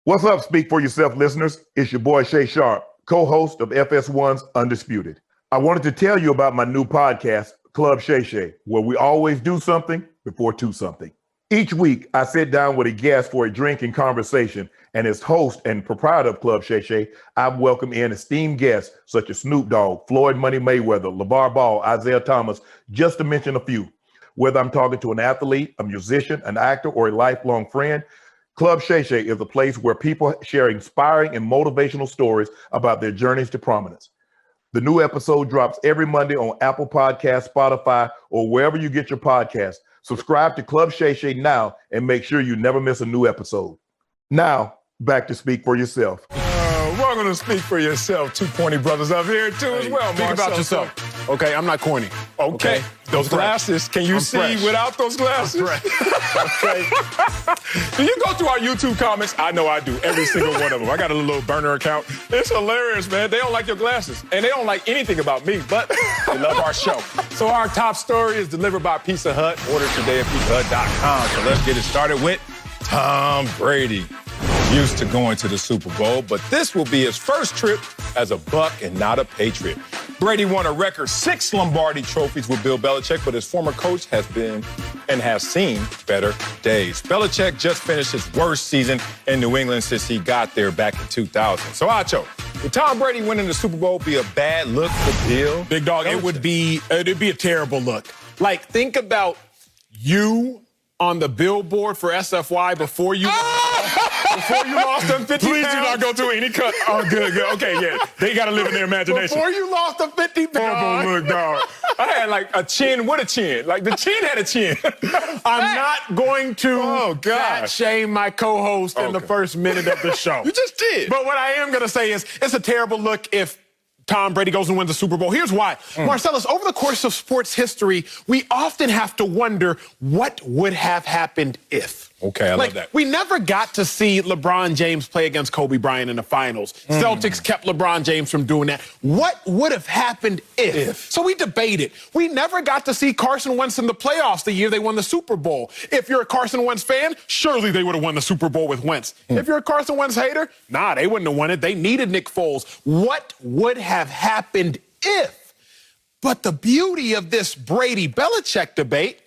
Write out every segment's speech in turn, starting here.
What's up, Speak For Yourself listeners? It's your boy Shay Sharp, co-host of FS1's Undisputed. I wanted to tell you about my new podcast, Club Shay Shay, where we always do something before two something. Each week, I sit down with a guest for a drink and conversation, and as host and proprietor of Club Shay Shay, I've welcomed in esteemed guests such as Snoop Dogg, Floyd Money Mayweather, LeVar Ball, Isaiah Thomas, just to mention a few. Whether I'm talking to an athlete, a musician, an actor, or a lifelong friend, Club Shay Shay is a place where people share inspiring and motivational stories about their journeys to prominence. The new episode drops every Monday on Apple Podcasts, Spotify, or wherever you get your podcasts. Subscribe to Club Shay Shay now and make sure you never miss a new episode. Now, back to Speak For Yourself. Welcome to Speak For Yourself. Two corny brothers up here, too, as well. Think about yourself. Okay, I'm not corny. Okay. Those glasses, can you see without those glasses? Okay. Do you go through our YouTube comments? I know I do, every single one of them. I got a little burner account. It's hilarious, man. They don't like your glasses, and they don't like anything about me, but they love our show. So our top story is delivered by Pizza Hut. Order today at pizzahut.com. So let's get it started with Tom Brady. Used to going to the Super Bowl, but this will be his first trip as a Buck and not a Patriot. Brady won a record 6 Lombardi trophies with Bill Belichick, but his former coach has been and has seen better days. Belichick just finished his worst season in New England since he got there back in 2000. So, Acho, would Tom Brady winning the Super Bowl be a bad look for Bill? Big dog, it'd be a terrible look. Like, think about you on the billboard for SFY before you lost them 50 Please pounds. do not go through any cut. Oh, good. Okay, yeah. They got to live in their imagination. Before you lost the 50 pounds. Horrible look, dog. I had like a chin with a chin. Like the chin had a chin. I'm not going to fat shame my co-host in the first minute of the show. You just did. But what I am going to say is it's a terrible look if Tom Brady goes and wins the Super Bowl. Here's why. Marcellus, over the course of sports history, we often have to wonder what would have happened if. Okay, I love that. We never got to see LeBron James play against Kobe Bryant in the finals. Celtics kept LeBron James from doing that. What would have happened if? So we debated. We never got to see Carson Wentz in the playoffs the year they won the Super Bowl. If you're a Carson Wentz fan, surely they would have won the Super Bowl with Wentz. If you're a Carson Wentz hater, nah, they wouldn't have won it. They needed Nick Foles. What would have happened if? But the beauty of this Brady-Belichick debate,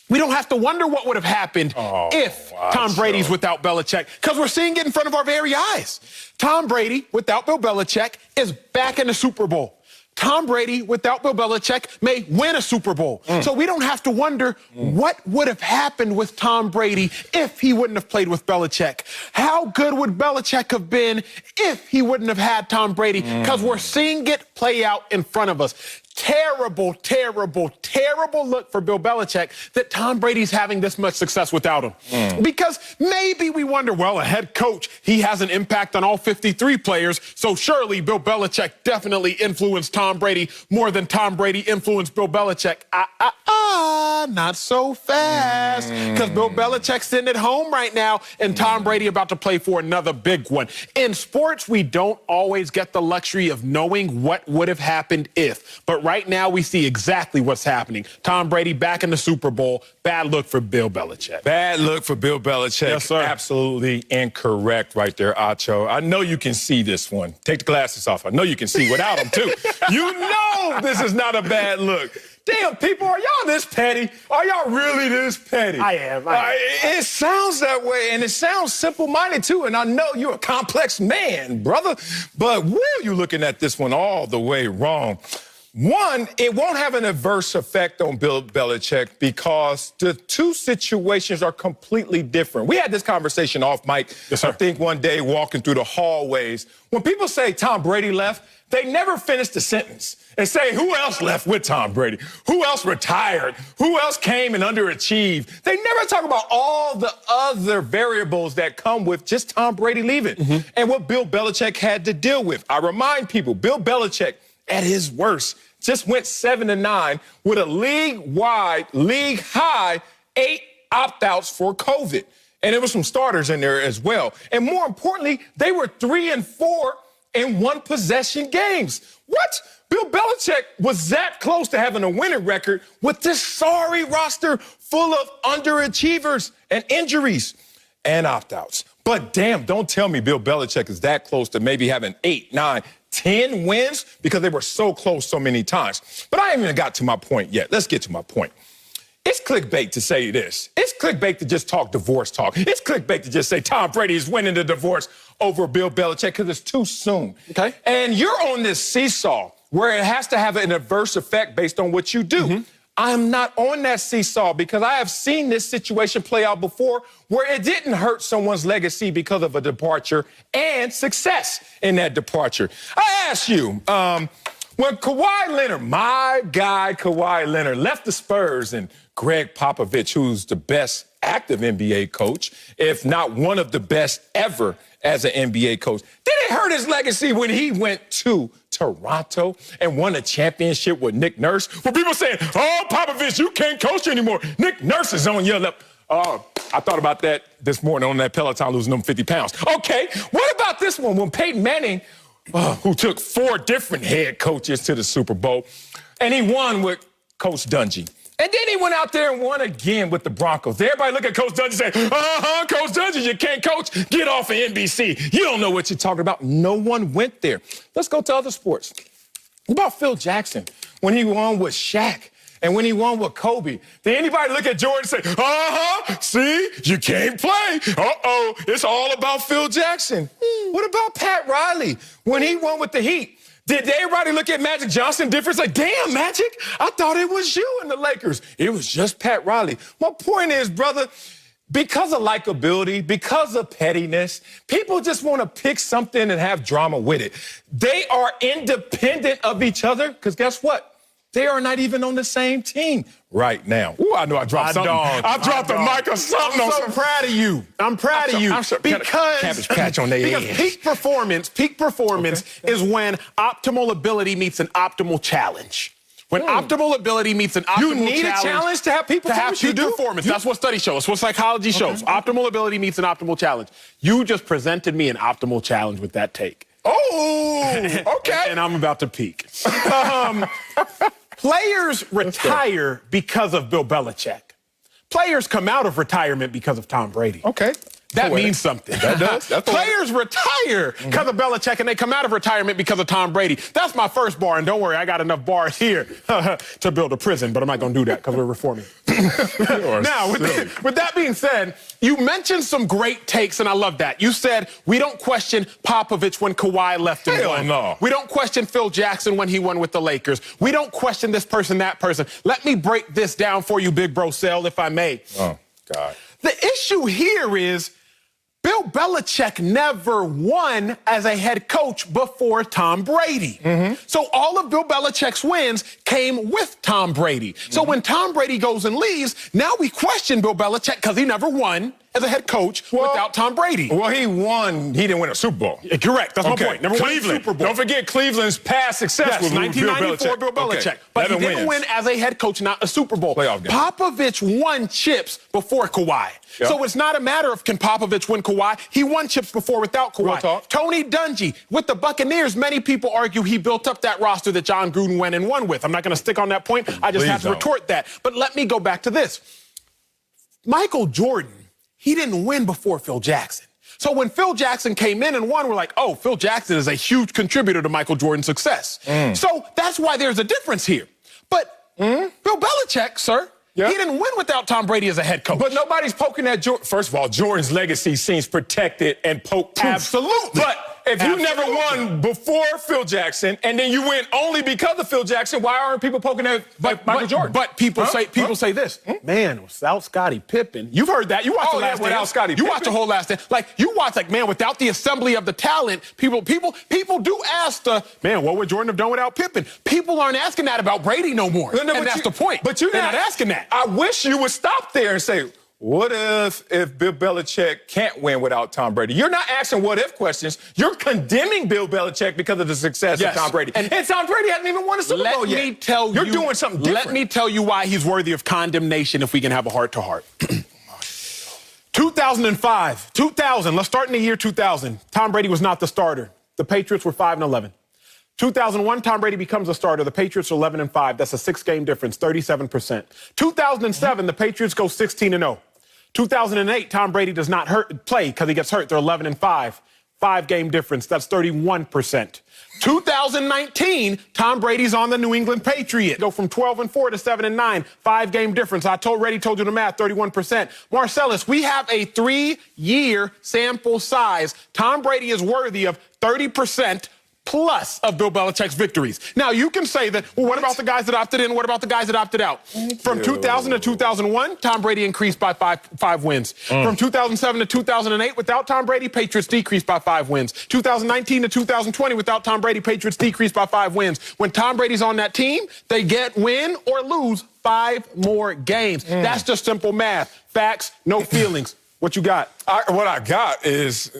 we don't have to wonder what would have happened if Tom Brady's without Belichick, because we're seeing it in front of our very eyes. Tom Brady, without Bill Belichick, is back in the Super Bowl. Tom Brady, without Bill Belichick, may win a Super Bowl. So we don't have to wonder what would have happened with Tom Brady if he wouldn't have played with Belichick. How good would Belichick have been if he wouldn't have had Tom Brady? Because we're seeing it play out in front of us. Terrible, terrible, terrible look for Bill Belichick that Tom Brady's having this much success without him. Because maybe we wonder, well, a head coach, he has an impact on all 53 players, so surely Bill Belichick definitely influenced Tom Brady more than Tom Brady influenced Bill Belichick. Not so fast. Because Bill Belichick's sitting at home right now, and Tom Brady about to play for another big one. In sports, we don't always get the luxury of knowing what would have happened if. But right now, we see exactly what's happening. Tom Brady back in the Super Bowl. Bad look for Bill Belichick. Bad look for Bill Belichick. Yes, sir. Absolutely incorrect right there, Acho. I know you can see this one. Take the glasses off. I know you can see without them, too. You know this is not a bad look. Damn, people, are y'all this petty? Are y'all really this petty? I am. It sounds that way, and it sounds simple-minded, too, and I know you're a complex man, brother, but where are you looking at this one all the way wrong? One, it won't have an adverse effect on Bill Belichick because the two situations are completely different. We had this conversation off mic, yes, sir. I think one day walking through the hallways. When people say Tom Brady left, they never finish the sentence and say, who else left with Tom Brady? Who else retired? Who else came and underachieved? They never talk about all the other variables that come with just Tom Brady leaving and what Bill Belichick had to deal with. I remind people, Bill Belichick, at his worst, just went 7-9 with a league-wide, league-high 8 opt-outs for COVID. And there were some starters in there as well. And more importantly, they were 3-4 in one-possession games. What? Bill Belichick was that close to having a winning record with this sorry roster full of underachievers and injuries and opt-outs. But damn, don't tell me Bill Belichick is that close to maybe having 8, 9, 10 wins because they were so close so many times. But I haven't even got to my point yet. Let's get to my point. It's clickbait to say this. It's clickbait to just talk divorce talk. It's clickbait to just say Tom Brady is winning the divorce over Bill Belichick because it's too soon. Okay. And you're on this seesaw where it has to have an adverse effect based on what you do. Mm-hmm. I'm not on that seesaw because I have seen this situation play out before where it didn't hurt someone's legacy because of a departure and success in that departure. I ask you, when Kawhi Leonard, my guy Kawhi Leonard, left the Spurs and Greg Popovich, who's the best active NBA coach, if not one of the best ever as an NBA coach, did it hurt his legacy when he went to Toronto and won a championship with Nick Nurse? When people saying, oh, Popovich, you can't coach anymore. Nick Nurse is on your level. I thought about that this morning on that Peloton losing them 50 pounds. Okay, what about this one? When Peyton Manning, who took 4 different head coaches to the Super Bowl, and he won with Coach Dungy. And then he went out there and won again with the Broncos. Everybody look at Coach Dungy and say, Coach Dungy, you can't coach. Get off of NBC. You don't know what you're talking about. No one went there. Let's go to other sports. What about Phil Jackson when he won with Shaq and when he won with Kobe? Did anybody look at Jordan and say, see, you can't play. It's all about Phil Jackson. What about Pat Riley when he won with the Heat? Did everybody look at Magic Johnson different? Like, damn, Magic, I thought it was you in the Lakers. It was just Pat Riley. My point is, brother, because of likability, because of pettiness, people just want to pick something and have drama with it. They are independent of each other because guess what? They are not even on the same team right now. Ooh, I know I dropped something. I dropped the mic or something. I'm so proud of you. I'm proud of you. Because Cabbage Patch on their because peak performance is when optimal ability meets an optimal challenge. When optimal ability meets an optimal challenge. You need a challenge to have peak performance? You do? That's what studies show. That's what psychology shows. Optimal ability meets an optimal challenge. You just presented me an optimal challenge with that take. Oh, okay. And I'm about to peak. Players retire because of Bill Belichick. Players come out of retirement because of Tom Brady. Okay. That means something. That does. Players retire because of Belichick, and they come out of retirement because of Tom Brady. That's my first bar, and don't worry, I got enough bars here to build a prison, but I'm not going to do that because we're reforming. Now, with that being said, you mentioned some great takes, and I love that. You said, we don't question Popovich when Kawhi left and won. No. We don't question Phil Jackson when he won with the Lakers. We don't question this person, that person. Let me break this down for you, Big Bro Cell, if I may. Oh, God. The issue here is Bill Belichick never won as a head coach before Tom Brady. So all of Bill Belichick's wins came with Tom Brady. So when Tom Brady goes and leaves, now we question Bill Belichick because he never won as a head coach without Tom Brady. Well, he won. He didn't win a Super Bowl. Correct. That's my point. Never won a Super Bowl. Don't forget Cleveland's past success with 1994 Bill Belichick. Okay. But he didn't win as a head coach, not a Super Bowl. Playoff game. Popovich won chips before Kawhi. Yep. So it's not a matter of can Popovich win Kawhi. He won chips before without Kawhi. Real talk. Tony Dungy with the Buccaneers, many people argue he built up that roster that John Gruden went and won with. I'm not going to stick on that point. I just have to retort that. But let me go back to this. Michael Jordan, he didn't win before Phil Jackson. So when Phil Jackson came in and won, we're like, oh, Phil Jackson is a huge contributor to Michael Jordan's success. So that's why there's a difference here. But Bill Belichick, sir, he didn't win without Tom Brady as a head coach. But nobody's poking at Jordan. First of all, Jordan's legacy seems protected and poked. Absolutely. But if you never won before Phil Jackson and then you win only because of Phil Jackson, why aren't people poking at Michael Jordan? But people say this. Man, without Scottie Pippen. You've heard that. You watched the last without dance. Scottie You Pippen. watch the whole last dance. Like, you watch, like, man, without the assembly of the talent, people do ask man, what would Jordan have done without Pippen? People aren't asking that about Brady no more. And that's the point. But they're not asking that. I wish you would stop there and say, what if Bill Belichick can't win without Tom Brady? You're not asking what-if questions. You're condemning Bill Belichick because of the success of Tom Brady. And Tom Brady hasn't even won a Super Bowl yet. You're doing something different. Let me tell you why he's worthy of condemnation if we can have a heart-to-heart. 2005. 2000. Let's start in the year 2000. Tom Brady was not the starter. The Patriots were 5-11. 2001, Tom Brady becomes a starter. The Patriots are 11-5. That's a 6-game difference, 37%. 2007, the Patriots go 16-0. 2008, Tom Brady does not play because he gets hurt. They're 11-5. 5-game difference. That's 31%. 2019, Tom Brady's on the New England Patriots. Go from 12-4 to 7-9. 5-game difference. I already told you the math, 31%. Marcellus, we have a 3-year sample size. Tom Brady is worthy of 30% plus of Bill Belichick's victories. Now, you can say that, well, what about the guys that opted in? What about the guys that opted out? From 2000 to 2001, Tom Brady increased by five wins. From 2007 to 2008, without Tom Brady, Patriots decreased by 5 wins. 2019 to 2020, without Tom Brady, Patriots decreased by 5 wins. When Tom Brady's on that team, they win or lose 5 more games. That's just simple math. Facts, no feelings. What you got? What I got is...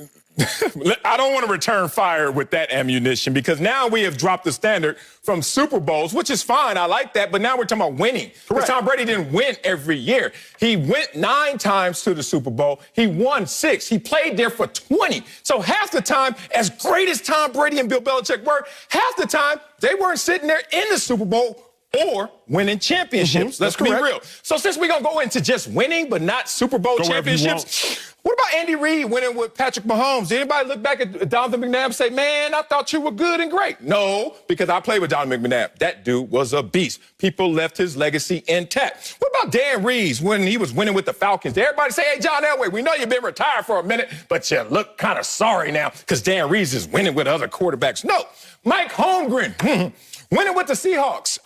I don't want to return fire with that ammunition because now we have dropped the standard from Super Bowls, which is fine. I like that. But now we're talking about winning. Because Tom Brady didn't win every year. He went 9 times to the Super Bowl. He won 6. He played there for 20. So half the time, as great as Tom Brady and Bill Belichick were, half the time they weren't sitting there in the Super Bowl or winning championships. Let's be real. So since we're going to go into just winning but not Super Bowl championships, what about Andy Reid winning with Patrick Mahomes? Did anybody look back at Donovan McNabb and say, man, I thought you were good and great? No, because I played with Donovan McNabb. That dude was a beast. People left his legacy intact. What about Dan Reeves when he was winning with the Falcons? Did everybody say, hey, John Elway, we know you've been retired for a minute, but you look kind of sorry now because Dan Reeves is winning with other quarterbacks. No, Mike Holmgren. Winning with the Seahawks.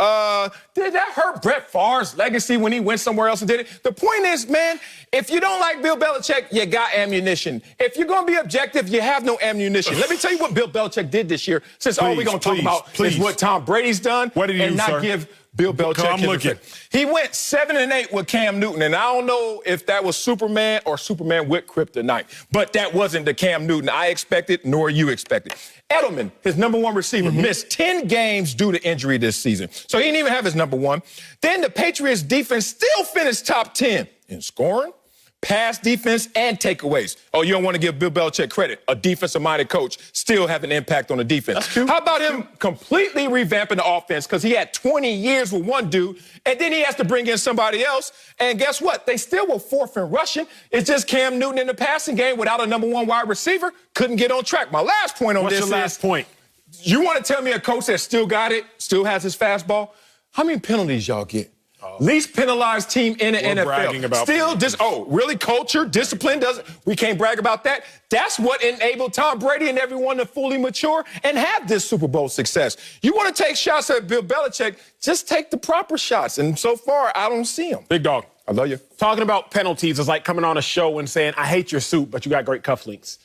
Did that hurt Brett Favre's legacy when he went somewhere else and did it? The point is, man, if you don't like Bill Belichick, you got ammunition. If you're going to be objective, you have no ammunition. Let me tell you what Bill Belichick did this year, since all we're going to talk about is what Tom Brady's done. What did he do, sir? Give Bill Belichick his respect. He went 7-8 with Cam Newton, and I don't know if that was Superman or Superman with kryptonite, but that wasn't the Cam Newton I expected, nor you expected. Edelman, his number 1 receiver, missed 10 games due to injury this season. So he didn't even have his number 1. Then the Patriots defense still finished top 10 in scoring, pass defense, and takeaways. Oh, you don't want to give Bill Belichick credit. A defensive-minded coach still have an impact on the defense. That's true. How about him completely revamping the offense because he had 20 years with one dude, and then he has to bring in somebody else, and guess what? They still were 4th in rushing. It's just Cam Newton in the passing game without a number 1 wide receiver couldn't get on track. My last point on this is... What's your last point? You want to tell me a coach that still got it, still has his fastball? How many penalties y'all get? Least penalized team in the NFL. Bragging about Still, really culture, discipline doesn't. We can't brag about that. That's what enabled Tom Brady and everyone to fully mature and have this Super Bowl success. You want to take shots at Bill Belichick, just take the proper shots. And so far, I don't see them. Big dog, I love you. Talking about penalties is like coming on a show and saying, I hate your suit, but you got great cufflinks.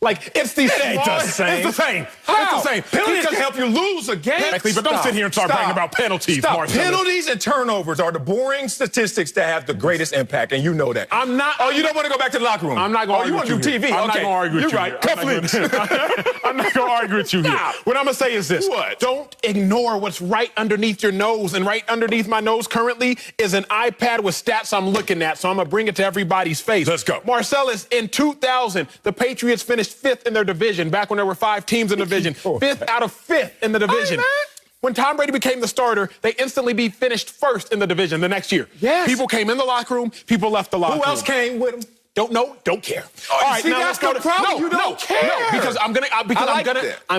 Like, it's the same. It's the same. How? It's the same. Penalties can help you lose a game. But don't sit here and start bragging about penalties, Marcellus. Penalties and turnovers are the boring statistics that have the greatest impact, and you know that. I'm not. Oh, you don't want to go back to the locker room? I'm not going to argue with you. You want to do TV? I'm not going to argue with you. You're right. Cufflinks. I'm not going to argue with you here. What I'm going to say is this. What? Don't ignore what's right underneath your nose. And right underneath my nose currently is an iPad with stats I'm looking at. So I'm going to bring it to everybody's face. Let's go. Marcellus, in 2000, the Patriots finished 5th in their division. Back when there were 5 teams in the division. 5th out of 5th in the division. When Tom Brady became the starter, they instantly finished 1st in the division the next year. Yes. People came in the locker room. People left the locker room. Who else came with them? Don't know, don't care. Oh, all right, see, now that's let's go the problem. No, you don't care. No, because I'm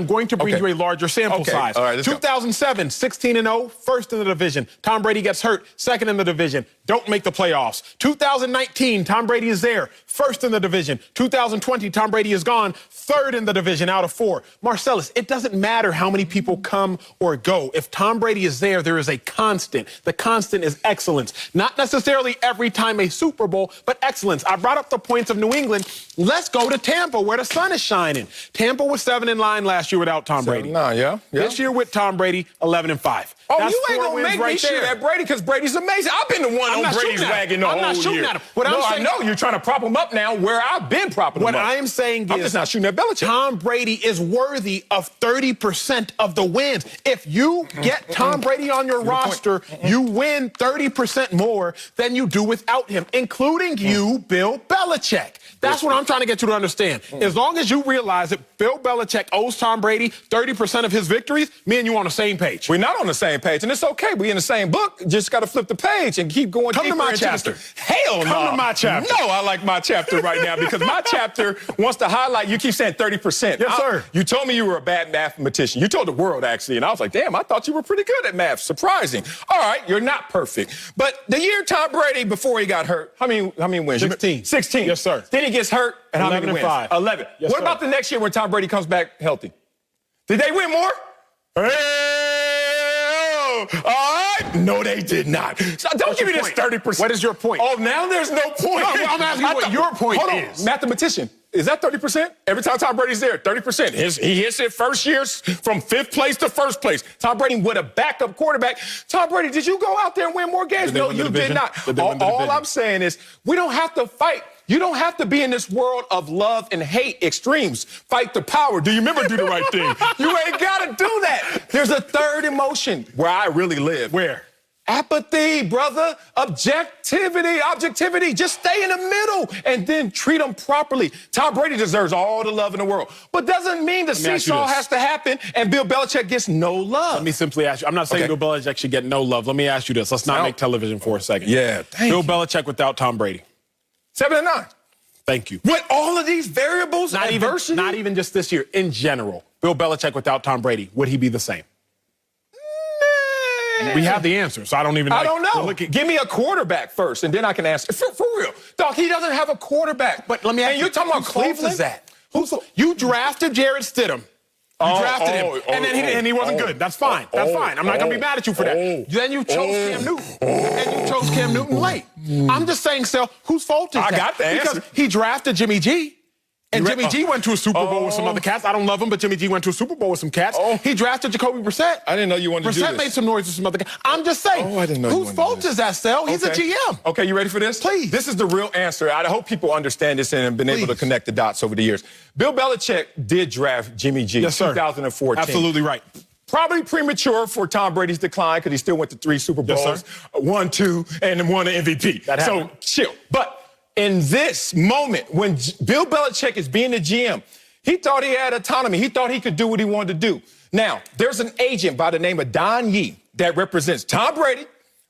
going to bring you a larger sample size. All right, 2007, 16-0, 1st in the division. Tom Brady gets hurt, 2nd in the division. Don't make the playoffs. 2019, Tom Brady is there, 1st in the division. 2020, Tom Brady is gone, 3rd in the division out of 4. Marcellus, it doesn't matter how many people come or go. If Tom Brady is there, there is a constant. The constant is excellence. Not necessarily every time a Super Bowl, but excellence. I brought up the points of New England. Let's go to Tampa, where the sun is shining. Tampa was 7-9 last year without Tom Brady. 7-9, yeah. This year with Tom Brady, 11-5. Oh, that's you ain't 4 gonna wins make right me shoot there. at Brady because Brady's amazing. I've been the one on Brady's wagon the whole year. I'm not shooting at him. What no, I'm saying, I know you're trying to prop him up now where I've been propping him up. What I am saying I'm is, just not shooting at Belichick. Tom Brady is worthy of 30% of the wins. If you get Tom Brady on your roster, you win 30% more than you do without him, including you, Bill Belichick. That's what I'm trying to get you to understand. As long as you realize realize that Bill Belichick owes Tom Brady 30% of his victories, me and you on the same page. We're not on the same page, and it's okay. We in the same book. Just got to flip the page and keep going. Come to my chapter. Hell no. Come to my chapter. No, I like my chapter right now because my chapter wants to highlight. You keep saying 30%. Yes, sir. You told me you were a bad mathematician. You told the world actually, and I was like, damn, I thought you were pretty good at math. Surprising. All right, you're not perfect, but the year Tom Brady before he got hurt, how many wins? 16. 16. Yes, sir. Then he gets hurt, and how many wins? 5. 11. Yes, what sir. about the next year when Tom Brady comes back healthy? Did they win more? All right. No, they did not. So don't give me this 30%. What is your point? Oh, now there's no point. No, I'm asking you what your point is. Mathematician. Is that 30%? Every time Tom Brady's there, 30%. He hits it first year from 5th place to 1st place. Tom Brady with a backup quarterback. Tom Brady, did you go out there and win more games? No, you did not. All I'm saying is we don't have to fight. You don't have to be in this world of love and hate extremes. Fight the power. Do you remember Do the Right Thing? You ain't got to do that. There's a third emotion where I really live. Where? Apathy, brother. Objectivity. Just stay in the middle and then treat them properly. Tom Brady deserves all the love in the world, but doesn't mean the seesaw has to happen and Bill Belichick gets no love. Let me simply ask you. I'm not saying Bill Belichick should get no love. Let me ask you this. Let's not make television for a second. Yeah, Bill Belichick without Tom Brady. 7-9. Thank you. With all of these variables, not even just this year. In general, Bill Belichick without Tom Brady, would he be the same? We have the answer, so I don't even know. I don't know. Give me a quarterback first, and then I can answer. For real. Dog, he doesn't have a quarterback. But let me ask you. You're talking about Cleveland? You drafted Jarrett Stidham. You drafted him, and he wasn't good. That's fine. That's fine. I'm not going to be mad at you for that. Then you chose Cam Newton, and you chose Cam Newton late. I'm just saying, Sal, whose fault is that? I got the answer. Because he drafted Jimmy G. And Jimmy G went to a Super Bowl with some other cats. I don't love him, but Jimmy G went to a Super Bowl with some cats. He drafted Jacoby Brissett. I didn't know you wanted to do this. Brissett made some noise with some other cats. I'm just saying, I didn't know whose fault is that, Sal? He's a GM. Okay, you ready for this? Please. This is the real answer. I hope people understand this and have been able to connect the dots over the years. Bill Belichick did draft Jimmy G in 2014. Absolutely right. Probably premature for Tom Brady's decline because he still went to 3 Super Bowls, 1, 2, and then won an MVP. So chill. But in this moment, when Bill Belichick is being the GM, he thought he had autonomy. He thought he could do what he wanted to do. Now, there's an agent by the name of Don Yee that represents Tom Brady,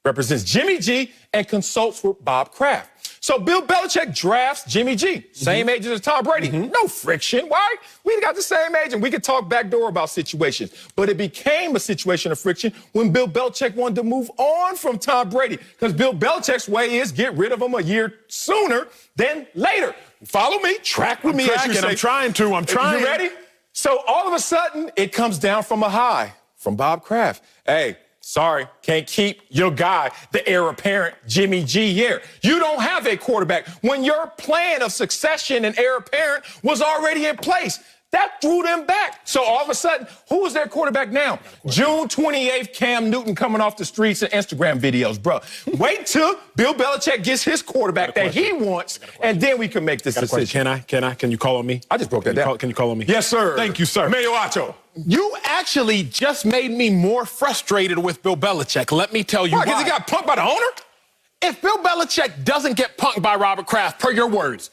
represents Jimmy G, and consults with Bob Kraft. So Bill Belichick drafts Jimmy G, same agent as Tom Brady. No friction. Why? We got the same agent. We could talk backdoor about situations. But it became a situation of friction when Bill Belichick wanted to move on from Tom Brady. Because Bill Belichick's way is get rid of him a year sooner than later. Follow me. Track with me. I'm trying to. You ready? So all of a sudden, it comes down from a high from Bob Kraft. Hey, sorry, can't keep your guy, the heir apparent, Jimmy G, here. You don't have a quarterback when your plan of succession and heir apparent was already in place. That threw them back. So all of a sudden, who is their quarterback now? June 28th, Cam Newton coming off the streets and Instagram videos, bro. Wait till Bill Belichick gets his quarterback that he wants, and then we can make this decision. Can you call on me? I just broke that down. Can you call on me? Yes, sir. Thank you, sir. Medio Acho. You actually just made me more frustrated with Bill Belichick. Let me tell you why. Because he got punked by the owner? If Bill Belichick doesn't get punked by Robert Kraft, per your words,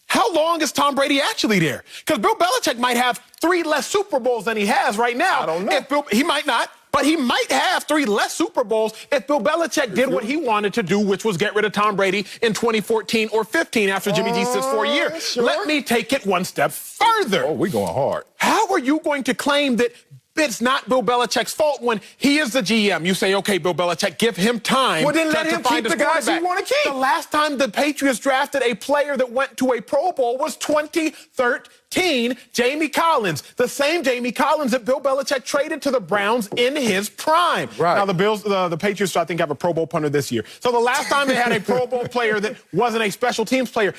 how long is Tom Brady actually there? Because Bill Belichick might have 3 less Super Bowls than he has right now. I don't know. He might not, but he might have 3 less Super Bowls if Bill Belichick did what he wanted to do, which was get rid of Tom Brady in 2014 or 15 after Jimmy G sits for a year. Sure. Let me take it one step further. We're going hard. How are you going to claim that it's not Bill Belichick's fault when he is the GM? You say, okay, Bill Belichick, give him time. Well, then let him keep the guys you want to keep. The last time the Patriots drafted a player that went to a Pro Bowl was 2013, Jamie Collins. The same Jamie Collins that Bill Belichick traded to the Browns in his prime. Right. Now, the Patriots, I think, have a Pro Bowl punter this year. So the last time they had a Pro Bowl player that wasn't a special teams player.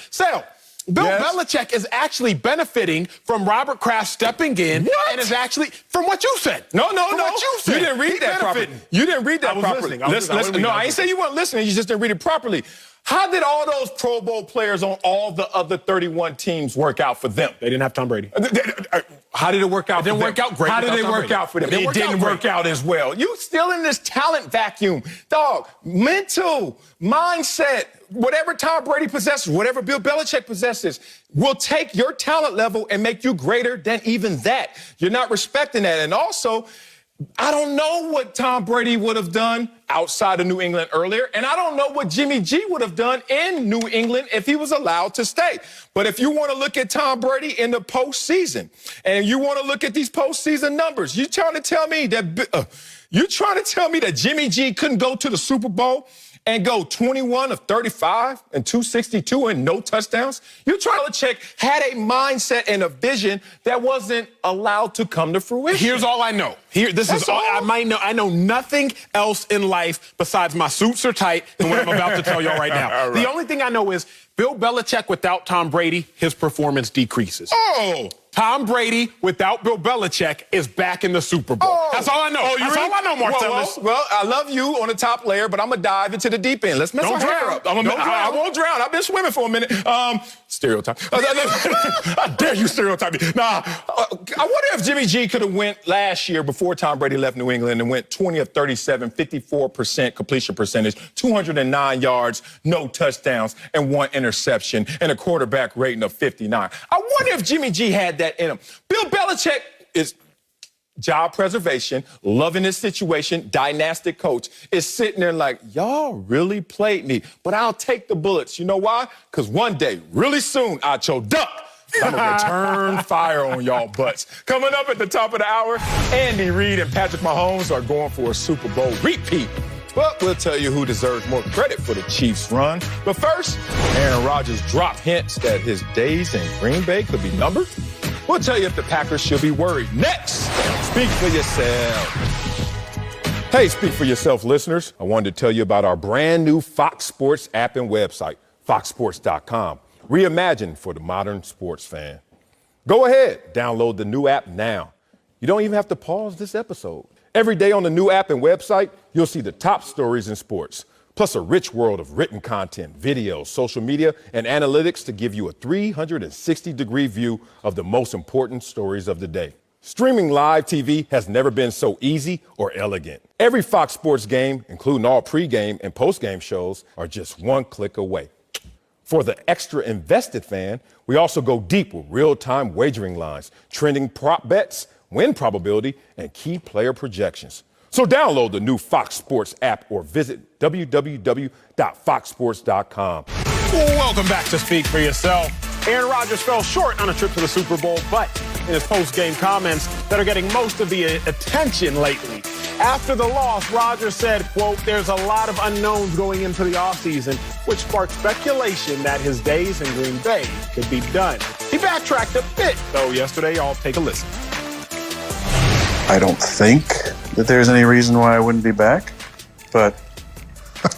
Bill Belichick is actually benefiting from Robert Kraft stepping in and is actually, from what you said. No. What you said. You didn't read that properly. You didn't read that properly. Listen. No, I ain't say you weren't listening. You just didn't read it properly. How did all those Pro Bowl players on all the other 31 teams work out for them? They didn't have Tom Brady. How did it work out? It didn't work out great. How did it work out for them? It didn't work out as well. You still in this talent vacuum. Dog, mental, mindset, whatever Tom Brady possesses, whatever Bill Belichick possesses, will take your talent level and make you greater than even that. You're not respecting that. And also, I don't know what Tom Brady would have done outside of New England earlier, and I don't know what Jimmy G would have done in New England if he was allowed to stay. But if you want to look at Tom Brady in the postseason, and you want to look at these postseason numbers, you're trying to tell me that Jimmy G couldn't go to the Super Bowl and go 21 of 35 and 262 and no touchdowns? You're trying to check had a mindset and a vision that wasn't allowed to come to fruition. Here's all I know. I know nothing else in life besides my suits are tight and what I'm about to tell y'all right now. All right. The only thing I know is Bill Belichick without Tom Brady, his performance decreases. Oh! Tom Brady without Bill Belichick is back in the Super Bowl. Oh. That's all I know. That's all I know, Marcellus. Well, I love you on the top layer, but I'm going to dive into the deep end. Let's mess my hair up. I won't drown. I've been swimming for a minute. Stereotype. How dare you stereotype me? Nah. I wonder if Jimmy G could have went last year before Tom Brady left New England and went 20 of 37, 54% completion percentage, 209 yards, no touchdowns, and 1 interception, and a quarterback rating of 59. I wonder if Jimmy G had that in him. Bill Belichick is job preservation, loving his situation, dynastic coach, is sitting there like, y'all really played me, but I'll take the bullets. You know why? Because one day, really soon, Acho Duck, I'm going to return fire on y'all butts. Coming up at the top of the hour, Andy Reid and Patrick Mahomes are going for a Super Bowl repeat. But we'll tell you who deserves more credit for the Chiefs' run. But first, Aaron Rodgers dropped hints that his days in Green Bay could be numbered. We'll tell you if the Packers should be worried. Next, Speak for Yourself. Hey, Speak for Yourself listeners. I wanted to tell you about our brand new Fox Sports app and website, foxsports.com. Reimagined for the modern sports fan. Go ahead, download the new app now. You don't even have to pause this episode. Every day on the new app and website, you'll see the top stories in sports, plus a rich world of written content, videos, social media, and analytics to give you a 360-degree view of the most important stories of the day. Streaming live TV has never been so easy or elegant. Every Fox Sports game, including all pregame and postgame shows, are just one click away. For the extra invested fan, we also go deep with real-time wagering lines, trending prop bets, win probability, and key player projections. So download the new Fox Sports app or visit www.foxsports.com. Welcome back to Speak for Yourself. Aaron Rodgers fell short on a trip to the Super Bowl, but in his post-game comments that are getting most of the attention lately. After the loss, Rodgers said, quote, "There's a lot of unknowns going into the offseason, which sparked speculation that his days in Green Bay could be done." He backtracked a bit, though, yesterday. Y'all take a listen. I don't think that there's any reason why I wouldn't be back. But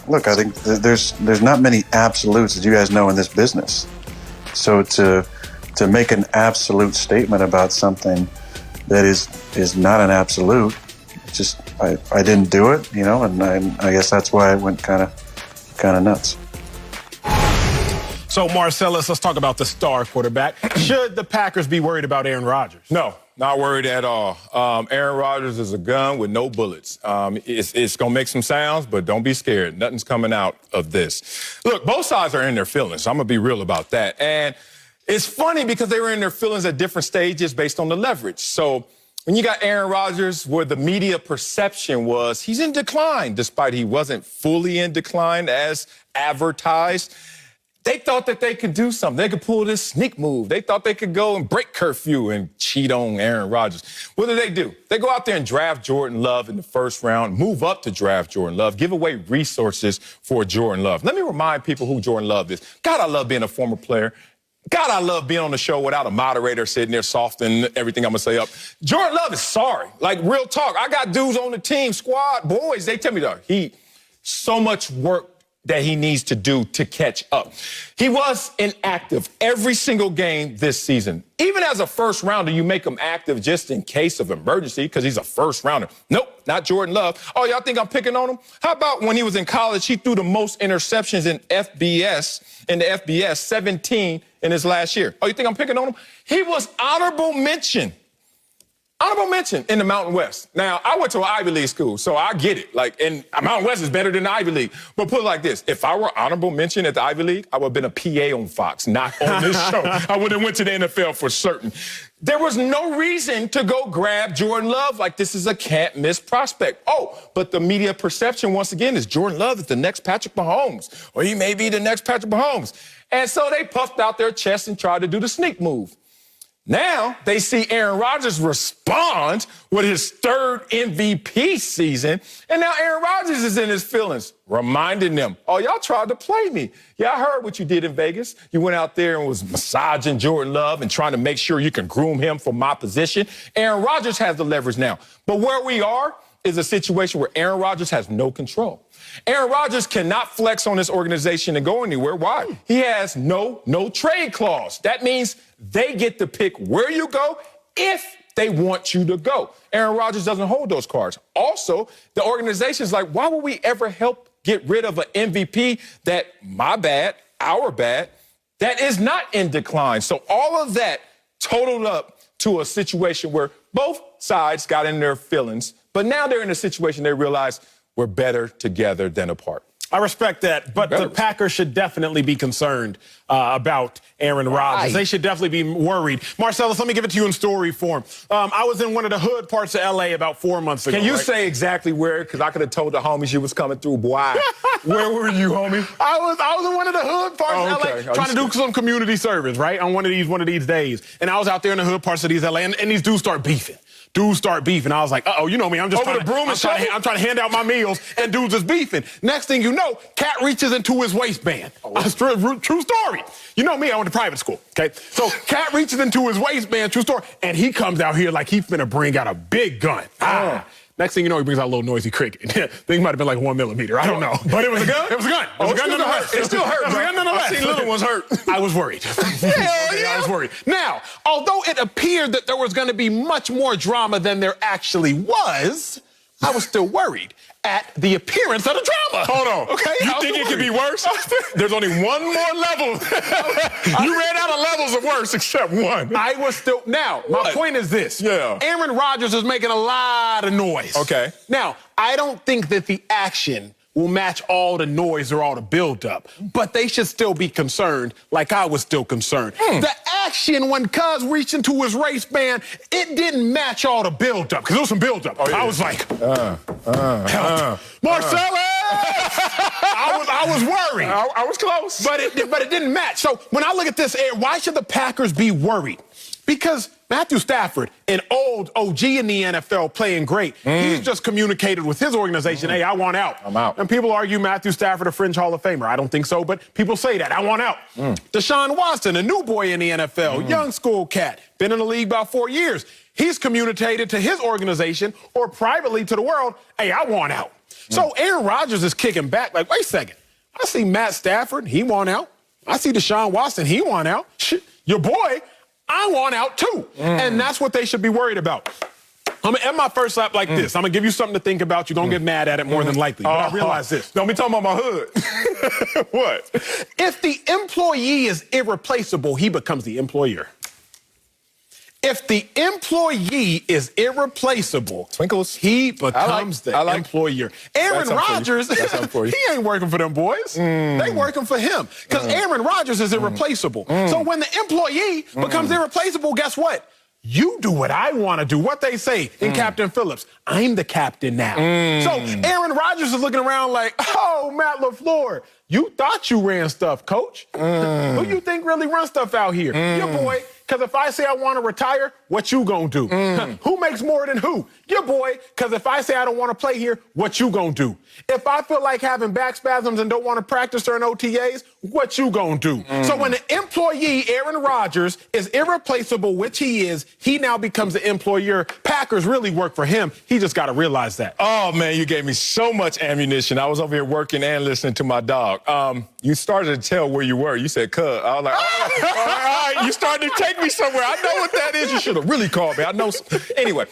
look, I think there's not many absolutes, as you guys know, in this business. So to make an absolute statement about something that is not an absolute, just I didn't do it, you know, and I guess that's why I went kind of nuts. So, Marcellus, let's talk about the star quarterback. Should the Packers be worried about Aaron Rodgers? No, not worried at all. Aaron Rodgers is a gun with no bullets. It's going to make some sounds, but don't be scared. Nothing's coming out of this. Look, both sides are in their feelings. I'm going to be real about that. And it's funny because they were in their feelings at different stages based on the leverage. So when you got Aaron Rodgers, where the media perception was he's in decline, despite he wasn't fully in decline as advertised, they thought that they could do something. They could pull this sneak move. They thought they could go and break curfew and cheat on Aaron Rodgers. What do? They go out there and draft Jordan Love in the first round, move up to draft Jordan Love, give away resources for Jordan Love. Let me remind people who Jordan Love is. God, I love being a former player. God, I love being on the show without a moderator sitting there softening everything I'm going to say up. Jordan Love is sorry. Like, real talk. I got dudes on the team, squad, boys. They tell me, though, so much work that he needs to do to catch up. He was inactive every single game this season. Even as a first rounder, you make him active just in case of emergency because he's a first rounder. Nope, not Jordan Love. Oh, y'all think I'm picking on him? How about when he was in college, he threw the most interceptions in the FBS, 17 in his last year. Oh, you think I'm picking on him? He was honorable mention Honorable mention in the Mountain West. Now, I went to an Ivy League school, so I get it. And Mountain West is better than the Ivy League. But put it like this. If I were honorable mention at the Ivy League, I would have been a PA on Fox, not on this show. I would have went to the NFL for certain. There was no reason to go grab Jordan Love like this is a can't-miss prospect. Oh, but the media perception, once again, is Jordan Love is the next Patrick Mahomes, or he may be the next Patrick Mahomes. And so they puffed out their chest and tried to do the sneak move. Now they see Aaron Rodgers respond with his third MVP season, and now Aaron Rodgers is in his feelings, reminding them, oh, y'all tried to play me. Yeah, I heard what you did in Vegas. You went out there and was massaging Jordan Love and trying to make sure you can groom him for my position. Aaron Rodgers has the leverage now. But where we are is a situation where Aaron Rodgers has no control. Aaron Rodgers cannot flex on this organization and go anywhere. Why? He has no trade clause. That means they get to pick where you go if they want you to go. Aaron Rodgers doesn't hold those cards. Also, the organization's like, why would we ever help get rid of an MVP that, my bad, our bad, that is not in decline? So all of that totaled up to a situation where both sides got in their feelings, but now they're in a situation they realize we're better together than apart. I respect that, but the Packers should definitely be concerned about Aaron Rodgers. They should definitely be worried. Marcellus, let me give it to you in story form. I was in one of the hood parts of L.A. about 4 months ago. Can you say exactly where? Because I could have told the homies you was coming through. Boy, where were you, homie? I was in one of the hood parts of L.A. trying to do some community service, right, on one of these days. And I was out there in the hood parts of these L.A., and these dudes start beefing. I was like, uh-oh, you know me. I'm trying to hand out my meals, and dudes is beefing. Next thing you know, Cat reaches into his waistband. True story. You know me, I went to private school, okay? So Cat reaches into his waistband, true story, and he comes out here like he's finna bring out a big gun. Next thing you know, he brings out a little noisy cricket. I think it might have been like 1 millimeter. I don't know. But it was a gun? It was a gun. It was a gun nonetheless. It still hurt. It was a gun nonetheless. I've seen little ones hurt. I was worried. I was worried. Now, although it appeared that there was going to be much more drama than there actually was, I was still worried at the appearance of the drama. Hold on. Okay. You think it could be worse? There's only one more level. You ran out of levels of worse except one. I was still. Now, my point is this. Yeah. Aaron Rodgers is making a lot of noise. Okay. Now, I don't think that the action will match all the noise or all the buildup, but they should still be concerned like I was still concerned. The action when Cuz reached into his waistband, it didn't match all the buildup, because there was some buildup. Oh, yeah. I was like, Marcellus! I was worried. I was close. But it didn't match. So when I look at this, why should the Packers be worried? Because Matthew Stafford, an old OG in the NFL, playing great, he's just communicated with his organization, hey, I want out. I'm out. And people argue Matthew Stafford a fringe Hall of Famer. I don't think so, but people say that. I want out. Deshaun Watson, a new boy in the NFL, young school cat, been in the league about 4 years. He's communicated to his organization or privately to the world, hey, I want out. So Aaron Rodgers is kicking back like, wait a second. I see Matt Stafford, he want out. I see Deshaun Watson, he want out. Your boy, I want out too. And that's what they should be worried about. I'm going to end my first lap like this. I'm going to give you something to think about. You're going to get mad at it more than likely. But I realize this. Don't be talking about my hood. What? If the employee is irreplaceable, he becomes the employer. If the employee is irreplaceable, Twinkles, he becomes the employer. Aaron Rodgers, he ain't working for them boys. They working for him because Aaron Rodgers is irreplaceable. So when the employee becomes irreplaceable, guess what? You do what I want to do. What they say in Captain Phillips, I'm the captain now. So Aaron Rodgers is looking around like, oh, Matt LaFleur, you thought you ran stuff, coach. Who you think really runs stuff out here? Your boy. Because if I say I want to retire, what you gonna do? Who makes more than who? Your boy. Because if I say I don't want to play here, what you gonna do? If I feel like having back spasms and don't want to practice during OTAs, what you gonna do? So when the employee, Aaron Rodgers, is irreplaceable, which he is, he now becomes the employer. Packers really work for him. He just got to realize that. Oh, man, you gave me so much ammunition. I was over here working and listening to my dog. You started to tell where you were. You said, cuz. I was like, all right. You started to take me somewhere. I know what that is. You should have really called me. I know. Anyway,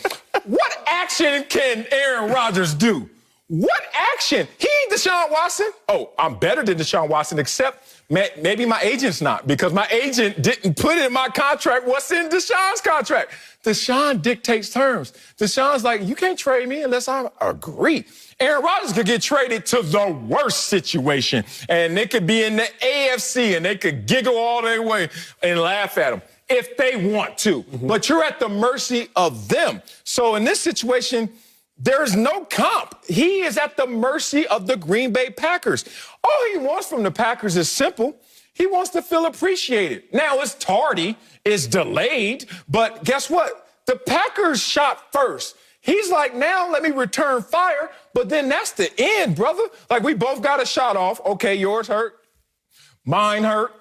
what action can Aaron Rodgers do What action? He ain't Deshaun Watson. Oh, I'm better than Deshaun Watson, except maybe my agent's not, because my agent didn't put in my contract what's in Deshaun's contract. Deshaun dictates terms. Deshaun's like, you can't trade me unless I agree. Aaron Rodgers could get traded to the worst situation, and they could be in the AFC, and they could giggle all their way and laugh at him if they want to. But you're at the mercy of them. So in this situation, there's no comp. He is at the mercy of the Green Bay Packers. All he wants from the Packers is simple. He wants to feel appreciated. Now, it's tardy, it's delayed, but guess what? The Packers shot first. He's like, now let me return fire, but then that's the end, brother. Like, we both got a shot off. Okay, yours hurt, mine hurt.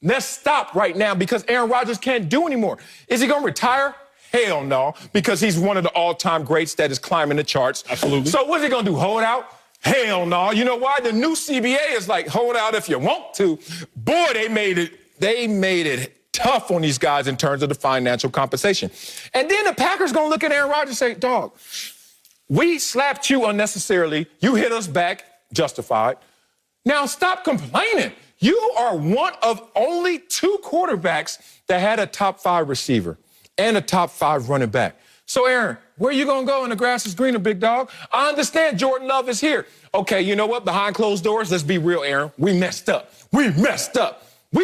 Let's stop right now because Aaron Rodgers can't do anymore. Is he going to retire? Hell no, because he's one of the all-time greats that is climbing the charts. Absolutely. So what's he going to do, hold out? Hell no. You know why? The new CBA is like, hold out if you want to. Boy, they made it tough on these guys in terms of the financial compensation. And then the Packers going to look at Aaron Rodgers and say, dog, we slapped you unnecessarily. You hit us back, justified. Now stop complaining. You are one of only 2 quarterbacks that had a top 5 receiver and a top 5 running back. So, Aaron, where are you going to go when the grass is greener, big dog? I understand Jordan Love is here. Okay, you know what? Behind closed doors, let's be real, Aaron. We messed up. We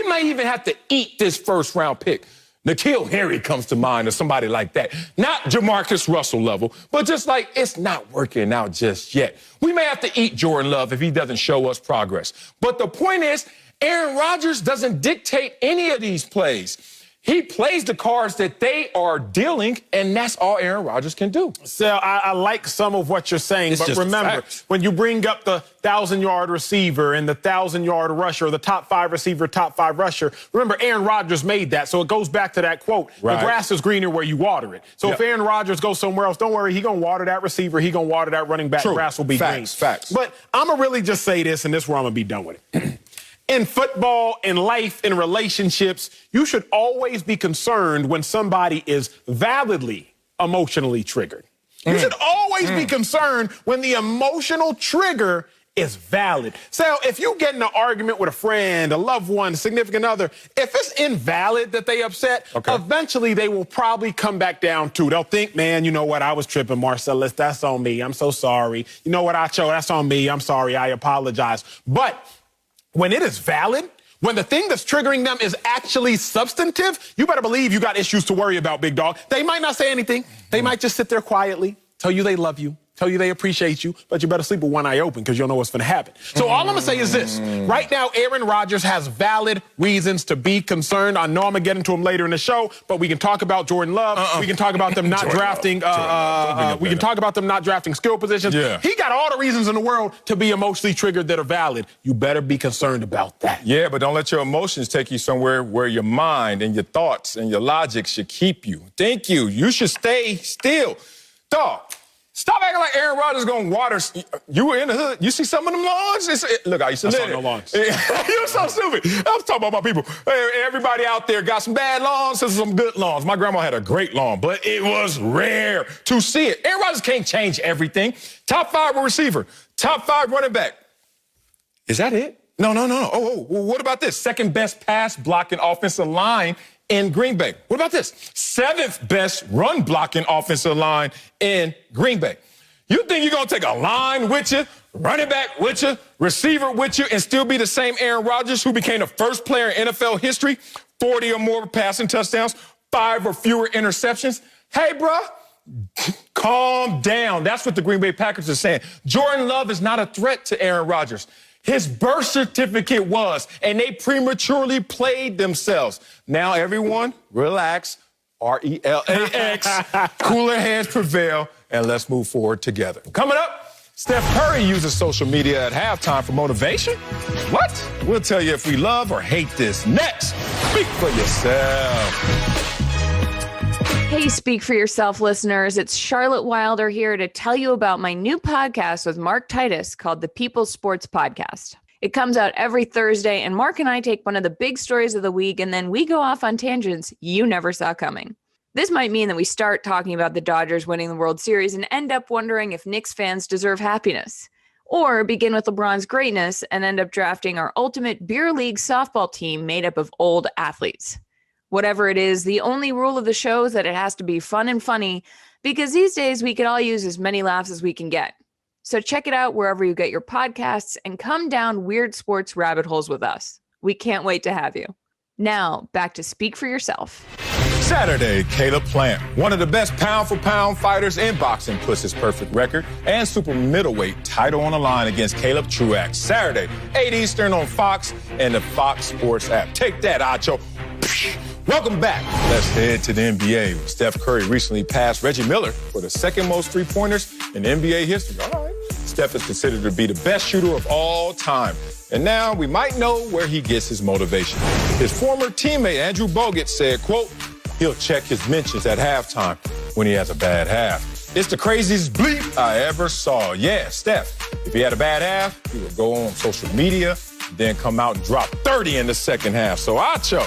may even have to eat this first-round pick. N'Keal Harry comes to mind, or somebody like that. Not Jamarcus Russell level, but just like it's not working out just yet. We may have to eat Jordan Love if he doesn't show us progress. But the point is, Aaron Rodgers doesn't dictate any of these plays. He plays the cards that they are dealing, and that's all Aaron Rodgers can do. So I like some of what you're saying, but remember, when you bring up the 1,000-yard receiver and the 1,000-yard rusher, or the top 5 receiver, top 5 rusher, remember Aaron Rodgers made that. So it goes back to that quote, the grass is greener where you water it. So if Aaron Rodgers goes somewhere else, don't worry, he's going to water that receiver, he's going to water that running back, grass will be green. Facts. But I'm going to really just say this, and this is where I'm going to be done with it. In football, in life, in relationships, you should always be concerned when somebody is validly emotionally triggered. You should always be concerned when the emotional trigger is valid. So if you get in an argument with a friend, a loved one, a significant other, if it's invalid that they upset, eventually they will probably come back down to, they'll think, man, you know what, I was tripping, Marcellus, that's on me, I'm so sorry. You know what, Acho, that's on me, I'm sorry, I apologize. But when it is valid, when the thing that's triggering them is actually substantive, you better believe you got issues to worry about, big dog. They might not say anything. They might just sit there quietly, tell you they love you, tell you they appreciate you, but you better sleep with one eye open because you don't know what's going to happen. So all I'm going to say is this. Right now, Aaron Rodgers has valid reasons to be concerned. I know I'm going to get into him later in the show, but we can talk about Jordan Love. We can talk about them not drafting. We can talk about them not drafting skill positions. He got all the reasons in the world to be emotionally triggered that are valid. You better be concerned about that. Yeah, but don't let your emotions take you somewhere where your mind and your thoughts and your logic should keep you. Thank you. You should stay still. Dog. Stop acting like Aaron Rodgers is going to water. You were in the hood. You see some of them lawns? Look, I used to live there. No lawns. You're so stupid. I was talking about my people. Hey, everybody out there got some bad lawns and some good lawns. My grandma had a great lawn, but it was rare to see it. Aaron Rodgers can't change everything. Top 5 receiver. Top 5 running back. Is that it? No. Oh, well, what about this? Second best pass blocking offensive line in Green Bay. What about this? 7th best run blocking offensive line in Green Bay. You think you're going to take a line with you, running back with you, receiver with you, and still be the same Aaron Rodgers who became the first player in NFL history, 40 or more passing touchdowns, 5 or fewer interceptions? Hey, bro, calm down. That's what the Green Bay Packers are saying. Jordan Love is not a threat to Aaron Rodgers. His birth certificate was, and they prematurely played themselves. Now, everyone, relax, RELAX, cooler heads prevail, and let's move forward together. Coming up, Steph Curry uses social media at halftime for motivation. What? We'll tell you if we love or hate this. Next, speak for yourself. Hey, Speak for Yourself listeners. It's Charlotte Wilder here to tell you about my new podcast with Mark Titus called the People's Sports Podcast. It comes out every Thursday, and Mark and I take one of the big stories of the week, and then we go off on tangents you never saw coming. This might mean that we start talking about the Dodgers winning the World Series and end up wondering if Knicks fans deserve happiness. Or begin with LeBron's greatness and end up drafting our ultimate beer league softball team made up of old athletes. Whatever it is, the only rule of the show is that it has to be fun and funny, because these days we can all use as many laughs as we can get. So check it out wherever you get your podcasts and come down weird sports rabbit holes with us. We can't wait to have you. Now, back to Speak for Yourself. Saturday, Caleb Plant, one of the best pound-for-pound fighters in boxing, puts his perfect record and super middleweight title on the line against Caleb Truax. Saturday, 8 Eastern on Fox and the Fox Sports app. Take that, Acho. Welcome back. Let's head to the NBA. Steph Curry recently passed Reggie Miller for the second most three-pointers in NBA history. All right. Steph is considered to be the best shooter of all time. And now we might know where he gets his motivation. His former teammate, Andrew Bogut, said, quote, he'll check his mentions at halftime when he has a bad half. It's the craziest bleep I ever saw. Yeah, Steph, if he had a bad half, he would go on social media, then come out and drop 30 in the second half. So, Acho,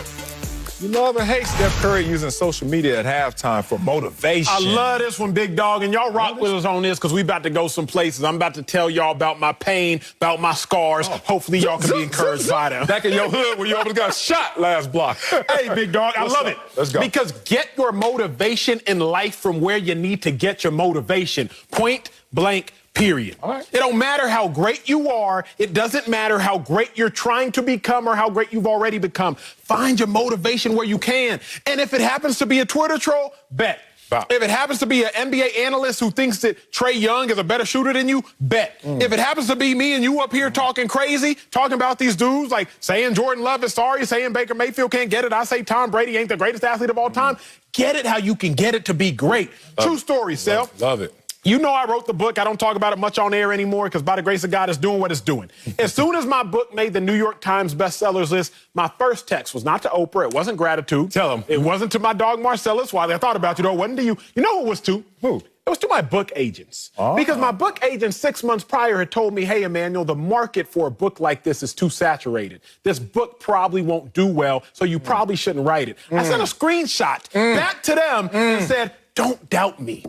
you love or hate Steph Curry using social media at halftime for motivation? I love this one, big dog, and y'all rock with us on this because we about to go some places. I'm about to tell y'all about my pain, about my scars. Hopefully y'all can be encouraged by them. Back in your hood where you almost got shot last block. Hey, big dog, I love it. Let's go. Because get your motivation in life from where you need to get your motivation. Point blank. Period. All right. It don't matter how great you are. It doesn't matter how great you're trying to become or how great you've already become. Find your motivation where you can. And if it happens to be a Twitter troll, bet. Wow. If it happens to be an NBA analyst who thinks that Trae Young is a better shooter than you, bet. If it happens to be me and you up here talking crazy, talking about these dudes, like saying Jordan Love is sorry, saying Baker Mayfield can't get it, I say Tom Brady ain't the greatest athlete of all time, get it how you can get it to be great. True story, Sel. Love it. You know I wrote the book. I don't talk about it much on air anymore because by the grace of God, it's doing what it's doing. As soon as my book made the New York Times bestsellers list, my first text was not to Oprah. It wasn't gratitude. Tell him. It wasn't to my dog Marcellus Wiley. I thought about you, though. It wasn't to you. You know who it was to? Who? It was to my book agents. Oh. Because my book agent 6 months prior had told me, hey, Emmanuel, the market for a book like this is too saturated. This book probably won't do well, so you probably shouldn't write it. I sent a screenshot back to them and said, don't doubt me.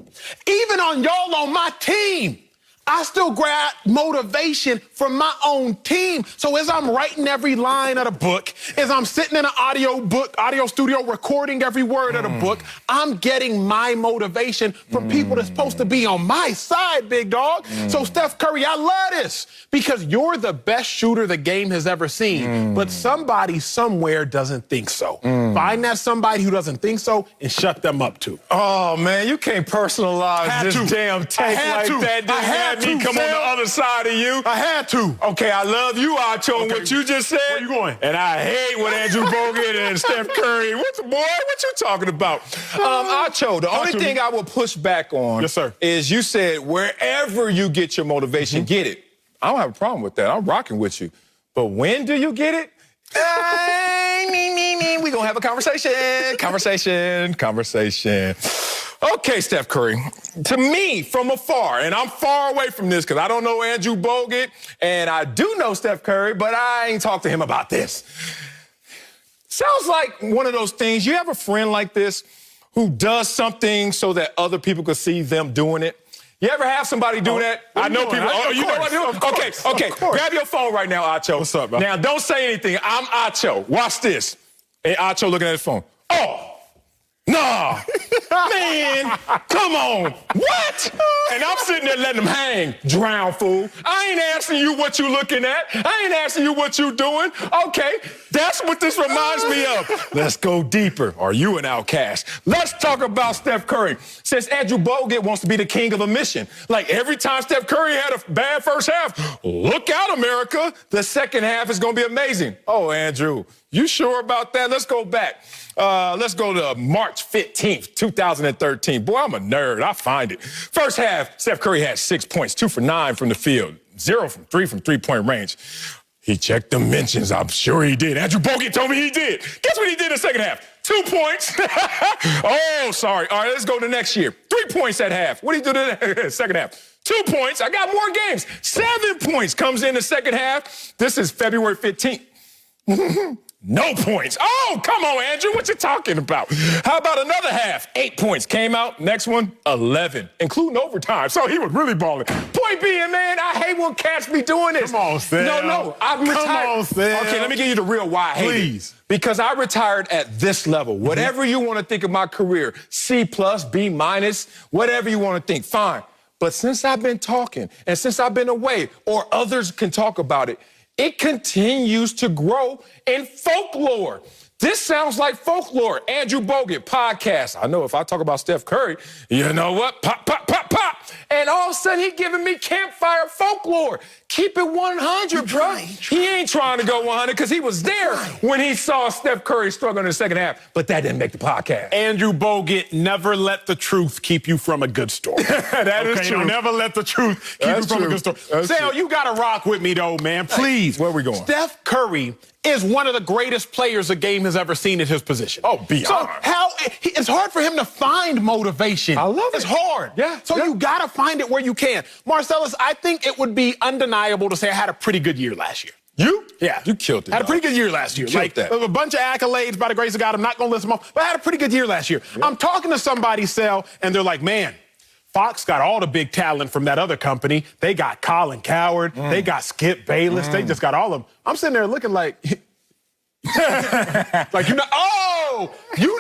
Even on y'all on my team, I still grab motivation from my own team. So as I'm writing every line of the book, as I'm sitting in an audio studio recording every word of the book, I'm getting my motivation from people that's supposed to be on my side, big dog. So Steph Curry, I love this because you're the best shooter the game has ever seen, but somebody somewhere doesn't think so. Find that somebody who doesn't think so and shut them up too. Oh, man, you can't personalize this damn take like that. I had me come on the other side of you. I had to. Okay, I love you, Acho, and what you just said. Where you going? And I hate what Andrew Bogut and Steph Curry. What you talking about? Acho, the only thing I will push back on is you said wherever you get your motivation, get it. I don't have a problem with that. I'm rocking with you. But when do you get it? We gonna have a conversation. Okay, Steph Curry. To me, from afar, and I'm far away from this because I don't know Andrew Bogut, and I do know Steph Curry, but I ain't talked to him about this. Sounds like one of those things. You have a friend like this who does something so that other people can see them doing it? You ever have somebody do that? I know people. You know what I do? Okay. Grab your phone right now, Acho. What's up, bro? Now, don't say anything. I'm Acho. Watch this. And Acho looking at his phone. Oh, nah. Man, come on. What? And I'm sitting there letting them hang. Drown, fool. I ain't asking you what you looking at. I ain't asking you what you doing. Okay, that's what this reminds me of. Let's go deeper. Are you an outcast? Let's talk about Steph Curry. Since Andrew Bogut wants to be the king of a mission. Like every time Steph Curry had a bad first half, look out, America. The second half is going to be amazing. Oh, Andrew, you sure about that? Let's go back. Let's go to March 15th, 2013. Boy, I'm a nerd. I find it. First half, Steph Curry had 6 points, 2 for 9 from the field, 0 from 3 from three-point range. He checked the mentions. I'm sure he did. Andrew Bogut told me he did. Guess what he did in the second half? 2 points. Oh, sorry. All right, let's go to next year. 3 points at half. What did he do in the second half? 2 points. I got more games. 7 points comes in the second half. This is February 15th. No points. Oh, come on, Andrew. What you talking about? How about another half? 8 points. Came out. Next one, 11, including overtime. So he was really balling. Point being, man, I hate when cats be doing this. Come on, Sam. No, I'm retired. Come on, Sam. Okay, let me give you the real why I hate Please. it. Because I retired at this level. Whatever you want to think of my career, C+, B-, whatever you want to think, fine. But since I've been talking and since I've been away, or others can talk about it, it continues to grow in folklore. This sounds like folklore. Andrew Bogut, podcast. I know if I talk about Steph Curry, you know what? Pop, pop, pop, pop. And all of a sudden, he giving me campfire folklore. Keep it 100, bro. He ain't trying to go 100 because he was there when he saw Steph Curry struggle in the second half. But that didn't make the podcast. Andrew Bogut, never let the truth keep you from a good story. That is true. Never let the truth keep That's you from true. a good story. That's Sal, true. you got to rock with me, though, man. Please. Where we going? Steph Curry is one of the greatest players the game has ever seen at his position. Oh, beyond. So it's hard for him to find motivation. I love it. It's hard. Yeah. So you got to find it where you can. Marcellus, I think it would be undeniable to say I had a pretty good year last year. You? Yeah. You killed it. Had a dog. pretty good year last year. Killed that. A bunch of accolades by the grace of God. I'm not going to list them all, but I had a pretty good year last year. Yep. I'm talking to somebody, Sal, and they're like, man, Fox got all the big talent from that other company. They got Colin Cowherd. They got Skip Bayless. They just got all of them. I'm sitting there looking like, like you're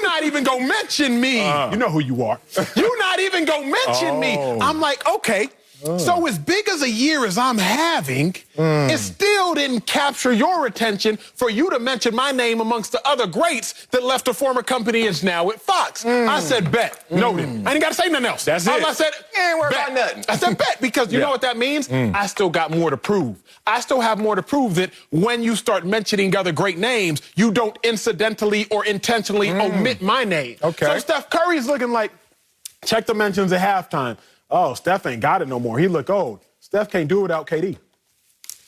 not even going to mention me. You know who you are. You're not even going to mention me. I'm like, okay. So as big as a year as I'm having, it still didn't capture your attention for you to mention my name amongst the other greats that left a former company and is now at Fox. I said, bet. Noted. I ain't got to say nothing else. That's it. I said, ain't worried bet. about nothing. I said, bet, because you know what that means? I still got more to prove. I still have more to prove that when you start mentioning other great names, you don't incidentally or intentionally omit my name. Okay. So Steph Curry's looking like, check the mentions at halftime. Oh, Steph ain't got it no more. He look old. Steph can't do it without KD.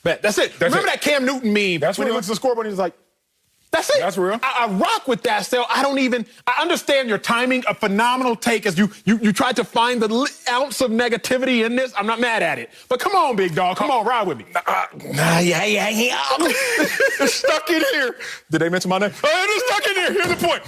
Bet. That's it. Remember that Cam Newton meme? That's when real. he looks at the scoreboard and he's like, that's it. That's real. I rock with that still. I understand your timing, a phenomenal take as you tried to find the ounce of negativity in this. I'm not mad at it. But come on, big dog. Come on, ride with me. It's stuck in here. Did they mention my name? Oh, it's stuck in here. Here's the point.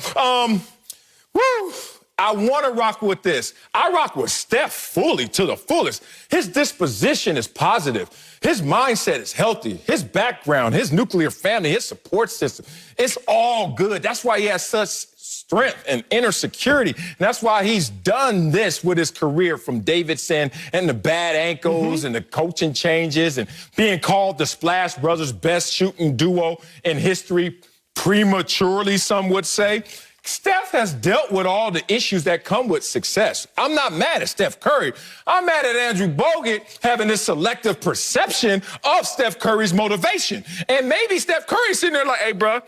I want to rock with this. I rock with Steph fully to the fullest. His disposition is positive. His mindset is healthy. His background, his nuclear family, his support system, it's all good. That's why he has such strength and inner security. And that's why he's done this with his career, from Davidson and the bad ankles and the coaching changes and being called the Splash Brothers' best shooting duo in history, prematurely, some would say. Steph has dealt with all the issues that come with success. I'm not mad at Steph Curry. I'm mad at Andrew Bogut having this selective perception of Steph Curry's motivation. And maybe Steph Curry's sitting there like, hey, bro,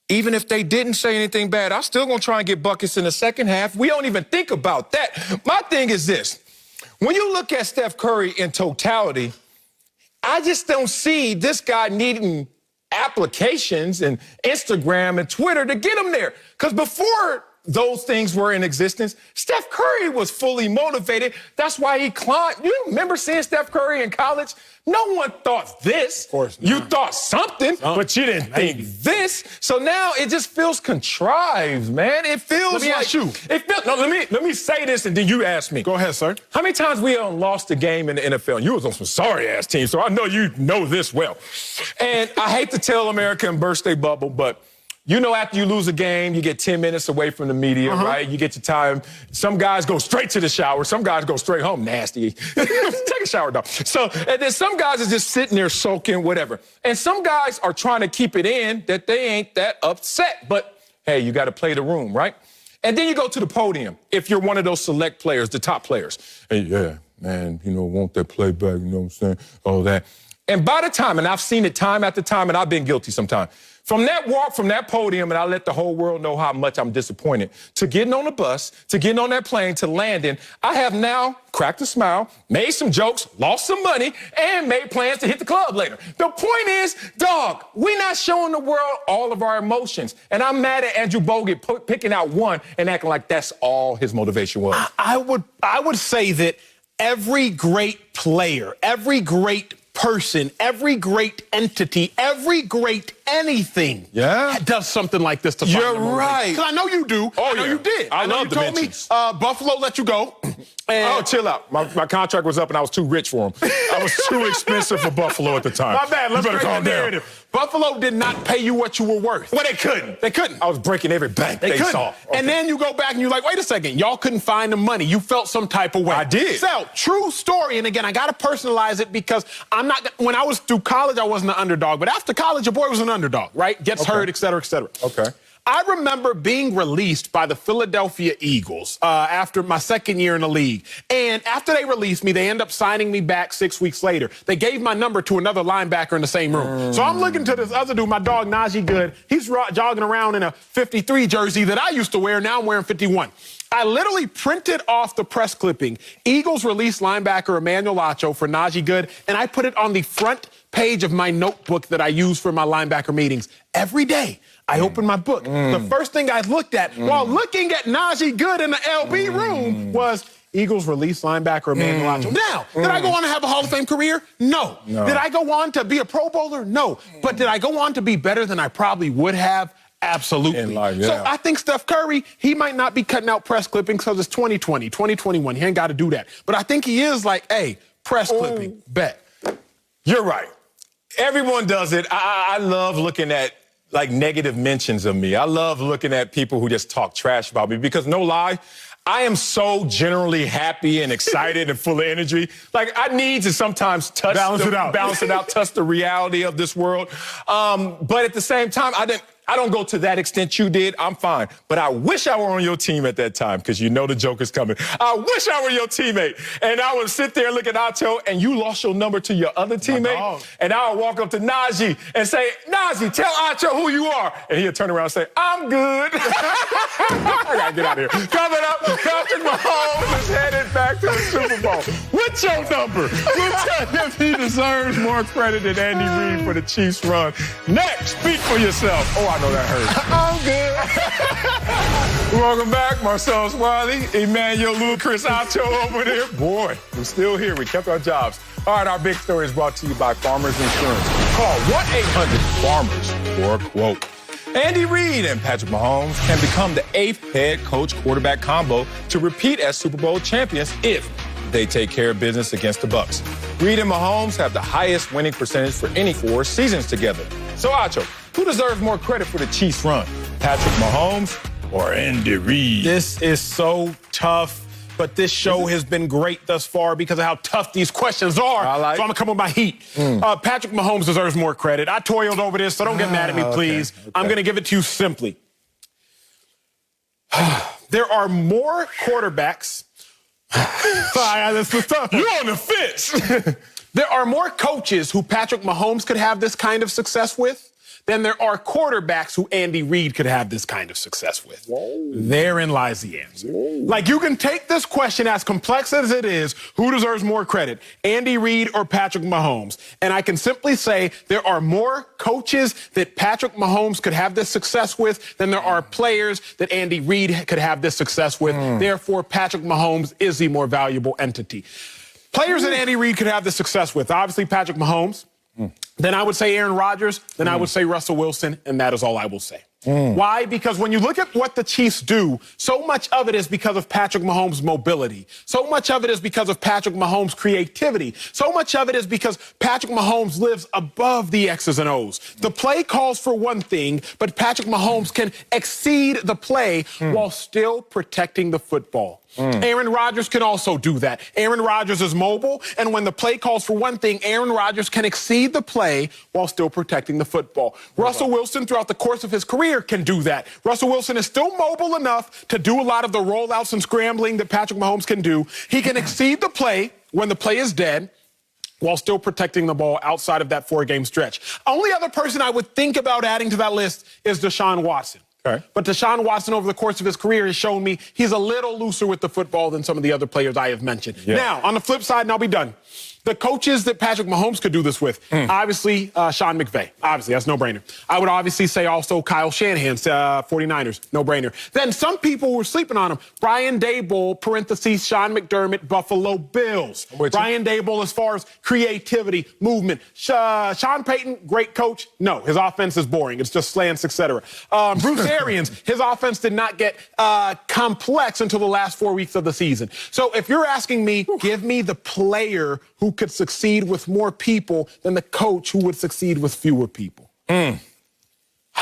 even if they didn't say anything bad, I'm still going to try and get buckets in the second half. We don't even think about that. My thing is this. When you look at Steph Curry in totality, I just don't see this guy needing applications and Instagram and Twitter to get him there. Because before those things were in existence, Steph Curry was fully motivated. That's why he climbed. You remember seeing Steph Curry in college? No one thought this. Of course not. You thought something, but you didn't think this. So now it just feels contrived, man. It feels Let me ask you. Let me say this and then you ask me. Go ahead, sir. How many times we lost a game in the NFL? And you was on some sorry-ass teams, so I know you know this well. And I hate to tell America and burst their bubble, but you know, after you lose a game, you get 10 minutes away from the media, right? You get your time. Some guys go straight to the shower. Some guys go straight home. Nasty. Take a shower, dog. So, and then some guys are just sitting there soaking, whatever. And some guys are trying to keep it in that they ain't that upset. But, hey, you got to play the room, right? And then you go to the podium if you're one of those select players, the top players. Hey, yeah, man, you know, want that playback, you know what I'm saying? All that. And by the time, and I've seen it time after time, and I've been guilty sometimes, from that walk, from that podium, and I let the whole world know how much I'm disappointed, to getting on the bus, to getting on that plane, to landing, I have now cracked a smile, made some jokes, lost some money, and made plans to hit the club later. The point is, dog, we're not showing the world all of our emotions. And I'm mad at Andrew Bogut picking out one and acting like that's all his motivation was. I would say that every great player, every great person, every great entity, every great anything does something like this to find You're the motivation. right. Because I know you do. Oh, I know yeah. you did. I know love you told me dimensions. Buffalo let you go. And chill out. My contract was up and I was too rich for him. I was too expensive for Buffalo at the time. my bad. Let's you better break calm the down. narrative. Buffalo did not pay you what you were worth. Well, they couldn't. They couldn't. I was breaking every bank they couldn't. saw. Okay. And then you go back and you're like, wait a second, y'all couldn't find the money. You felt some type of way. I did. So, true story. And again, I got to personalize it because when I was through college, I wasn't an underdog. But after college, your boy was an underdog, right? Gets hurt, et cetera, et cetera. Okay. I remember being released by the Philadelphia Eagles after my second year in the league. And after they released me, they ended up signing me back 6 weeks later. They gave my number to another linebacker in the same room. So I'm looking to this other dude, my dog Najee Good. He's jogging around in a 53 jersey that I used to wear. Now I'm wearing 51. I literally printed off the press clipping, Eagles released linebacker Emmanuel Acho for Najee Good, and I put it on the front page of my notebook that I use for my linebacker meetings. Every day, I opened my book. The first thing I looked at while looking at Najee Good in the LB room was Eagles release linebacker Emmanuel Acho. Now, did I go on to have a Hall of Fame career? No. Did I go on to be a Pro Bowler? No. But did I go on to be better than I probably would have? Absolutely. In life, yeah. So I think Steph Curry, he might not be cutting out press clippings because it's 2020, 2021. He ain't got to do that. But I think he is like, hey, press clipping, bet. You're right. Everyone does it. I love looking at like negative mentions of me. I love looking at people who just talk trash about me because no lie, I am so generally happy and excited and full of energy. Like I need to sometimes balance it out, touch the reality of this world. But at the same time, I don't go to that extent you did. I'm fine. But I wish I were on your team at that time because you know the joke is coming. I wish I were your teammate. And I would sit there and look at Acho and you lost your number to your other teammate. And I would walk up to Najee and say, Najee, tell Acho who you are. And he'd turn around and say, I'm good. I got to get out of here. Coming up, Patrick Mahomes is headed back to the Super Bowl. What's your number? We'll tell if he deserves more credit than Andy Reid for the Chiefs' run. Next, speak for yourself. Oh, I know that hurt. I'm good. Welcome back, Marcel Wiley, Emmanuel Lucas Acho over there. Boy, we're still here. We kept our jobs. All right, our big story is brought to you by Farmers Insurance. Call 1-800-FARMERS for a quote. Andy Reid and Patrick Mahomes can become the 8th head coach quarterback combo to repeat as Super Bowl champions if they take care of business against the Bucs. Reid and Mahomes have the highest winning percentage for any 4 seasons together. So, Acho, who deserves more credit for the Chiefs' run? Patrick Mahomes or Andy Reid? This is so tough, but this show has been great thus far because of how tough these questions are. So I'm going to come with my heat. Patrick Mahomes deserves more credit. I toiled over this, so don't get mad at me, please. Okay. I'm going to give it to you simply. There are more quarterbacks. This is tough. You're on the fence. There are more coaches who Patrick Mahomes could have this kind of success with than there are quarterbacks who Andy Reid could have this kind of success with. Whoa. Therein lies the answer. Whoa. Like, you can take this question as complex as it is, who deserves more credit, Andy Reid or Patrick Mahomes? And I can simply say there are more coaches that Patrick Mahomes could have this success with than there are players that Andy Reid could have this success with. Therefore, Patrick Mahomes is the more valuable entity. Players that Andy Reid could have this success with, obviously Patrick Mahomes. Then I would say Aaron Rodgers. Then I would say Russell Wilson. And that is all I will say. Why? Because when you look at what the Chiefs do, so much of it is because of Patrick Mahomes' mobility. So much of it is because of Patrick Mahomes' creativity. So much of it is because Patrick Mahomes lives above the X's and O's. The play calls for one thing, but Patrick Mahomes can exceed the play while still protecting the football. Aaron Rodgers can also do that. Aaron Rodgers is mobile, and when the play calls for one thing, Aaron Rodgers can exceed the play while still protecting the football. Russell Wilson, throughout the course of his career, can do that. Russell Wilson is still mobile enough to do a lot of the rollouts and scrambling that Patrick Mahomes can do. He can exceed the play when the play is dead while still protecting the ball outside of that 4-game stretch. Only other person I would think about adding to that list is Deshaun Watson. Okay. But Deshaun Watson, over the course of his career, has shown me he's a little looser with the football than some of the other players I have mentioned. Yeah. Now, on the flip side, and I'll be done, The coaches that Patrick Mahomes could do this with, obviously, Sean McVay. Obviously, that's no-brainer. I would obviously say also Kyle Shanahan's 49ers, no-brainer. Then some people were sleeping on him. Brian Daboll, parentheses, Sean McDermott, Buffalo Bills. Brian Daboll as far as creativity, movement. Sean Payton, great coach. No, his offense is boring. It's just slants, etc. Bruce Arians, his offense did not get complex until the last 4 weeks of the season. So if you're asking me, give me the player who could succeed with more people than the coach who would succeed with fewer people. That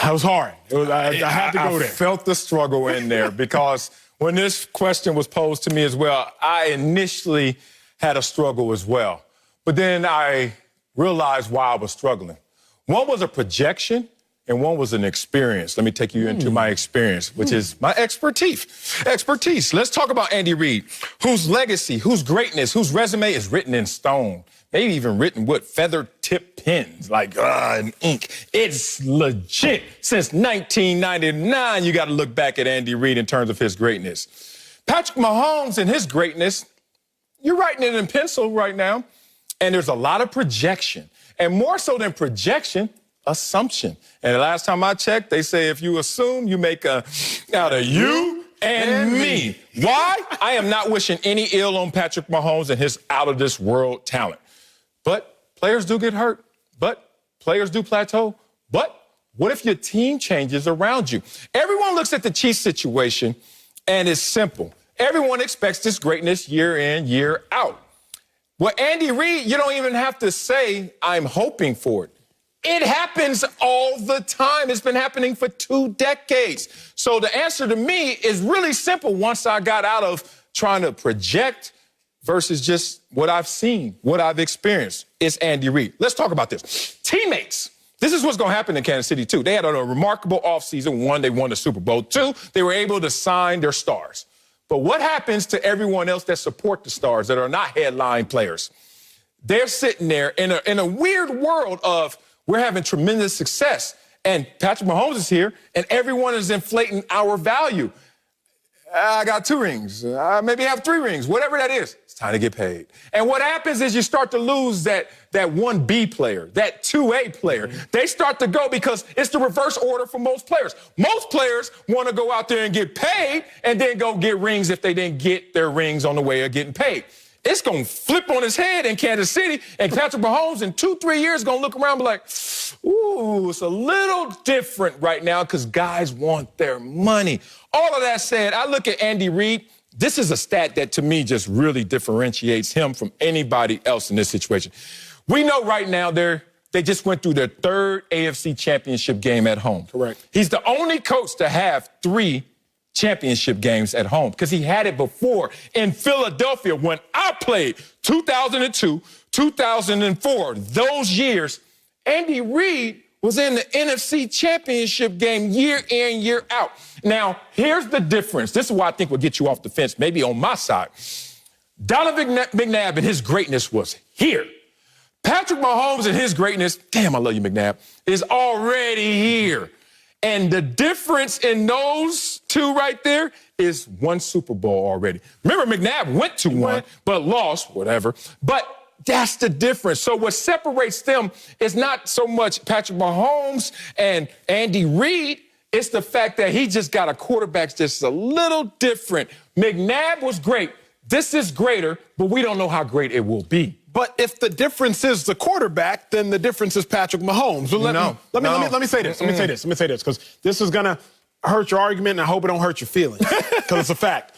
was hard. I had to go there. I felt the struggle in there because when this question was posed to me as well, I initially had a struggle as well. But then I realized why I was struggling. One was a projection and one was an experience. Let me take you into my experience, which is my expertise. Let's talk about Andy Reid, whose legacy, whose greatness, whose resume is written in stone, maybe even written with feather-tipped pens, like in ink. It's legit. Since 1999, you got to look back at Andy Reid in terms of his greatness. Patrick Mahomes and his greatness, you're writing it in pencil right now, and there's a lot of projection. And more so than projection, assumption. And the last time I checked, they say if you assume, you make out of you and me. Why? I am not wishing any ill on Patrick Mahomes and his out-of-this-world talent. But players do get hurt. But players do plateau. But what if your team changes around you? Everyone looks at the Chiefs situation, and it's simple. Everyone expects this greatness year in, year out. Well, Andy Reid, you don't even have to say, I'm hoping for it. It happens all the time. It's been happening for 2 decades. So the answer to me is really simple once I got out of trying to project versus just what I've seen, what I've experienced. It's Andy Reid. Let's talk about this. Teammates. This is what's going to happen in Kansas City, too. They had a remarkable offseason. 1, they won the Super Bowl. 2, they were able to sign their stars. But what happens to everyone else that support the stars that are not headline players? They're sitting there in a weird world of we're having tremendous success, and Patrick Mahomes is here, and everyone is inflating our value. I got 2 rings. Maybe I have 3 rings. Whatever that is, it's time to get paid. And what happens is you start to lose that 1B player, that 2A player. They start to go because it's the reverse order for most players. Most players want to go out there and get paid and then go get rings if they didn't get their rings on the way of getting paid. It's going to flip on his head in Kansas City, and Patrick Mahomes in 2-3 years is going to look around and be like, ooh, it's a little different right now because guys want their money. All of that said, I look at Andy Reid. This is a stat that, to me, just really differentiates him from anybody else in this situation. We know right now they just went through their 3rd AFC Championship game at home. Correct. He's the only coach to have 3 championship games at home because he had it before in Philadelphia when I played 2002, 2004. Those years, Andy Reid was in the NFC Championship game year in, year out. Now, here's the difference. This is why I think will get you off the fence, maybe on my side. Donovan McNabb and his greatness was here. Patrick Mahomes and his greatness, damn, I love you, McNabb, is already here. And the difference in those 2 right there is 1 Super Bowl already. Remember, McNabb went to 1, but lost, whatever. But that's the difference. So what separates them is not so much Patrick Mahomes and Andy Reid. It's the fact that he just got a quarterback that's a little different. McNabb was great. This is greater, but we don't know how great it will be. But if the difference is the quarterback, then the difference is Patrick Mahomes. But let me say this. Let me say this, because this is going to hurt your argument, and I hope it don't hurt your feelings, because it's a fact.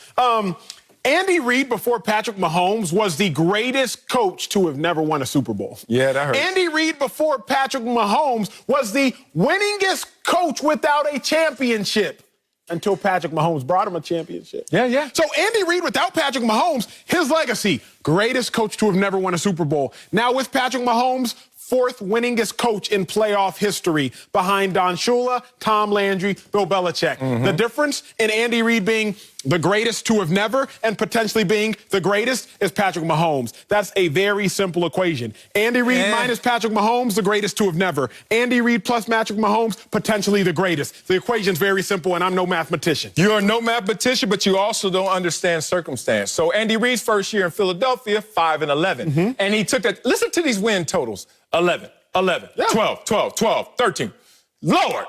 Andy Reid, before Patrick Mahomes, was the greatest coach to have never won a Super Bowl. Yeah, that hurts. Andy Reid, before Patrick Mahomes, was the winningest coach without a championship. Until Patrick Mahomes brought him a championship. Yeah. So Andy Reid, without Patrick Mahomes, his legacy, greatest coach to have never won a Super Bowl. Now with Patrick Mahomes, 4th winningest coach in playoff history behind Don Shula, Tom Landry, Bill Belichick. The difference in Andy Reid being The greatest to have never and potentially being the greatest is Patrick Mahomes. That's a very simple equation. Andy Reid minus Patrick Mahomes, the greatest to have never. Andy Reid plus Patrick Mahomes, potentially the greatest. The equation's very simple, and I'm no mathematician. You're no mathematician, but you also don't understand circumstance. So Andy Reid's first year in Philadelphia, 5-11. And he took that. Listen to these win totals. 11, 12, 13. Lord.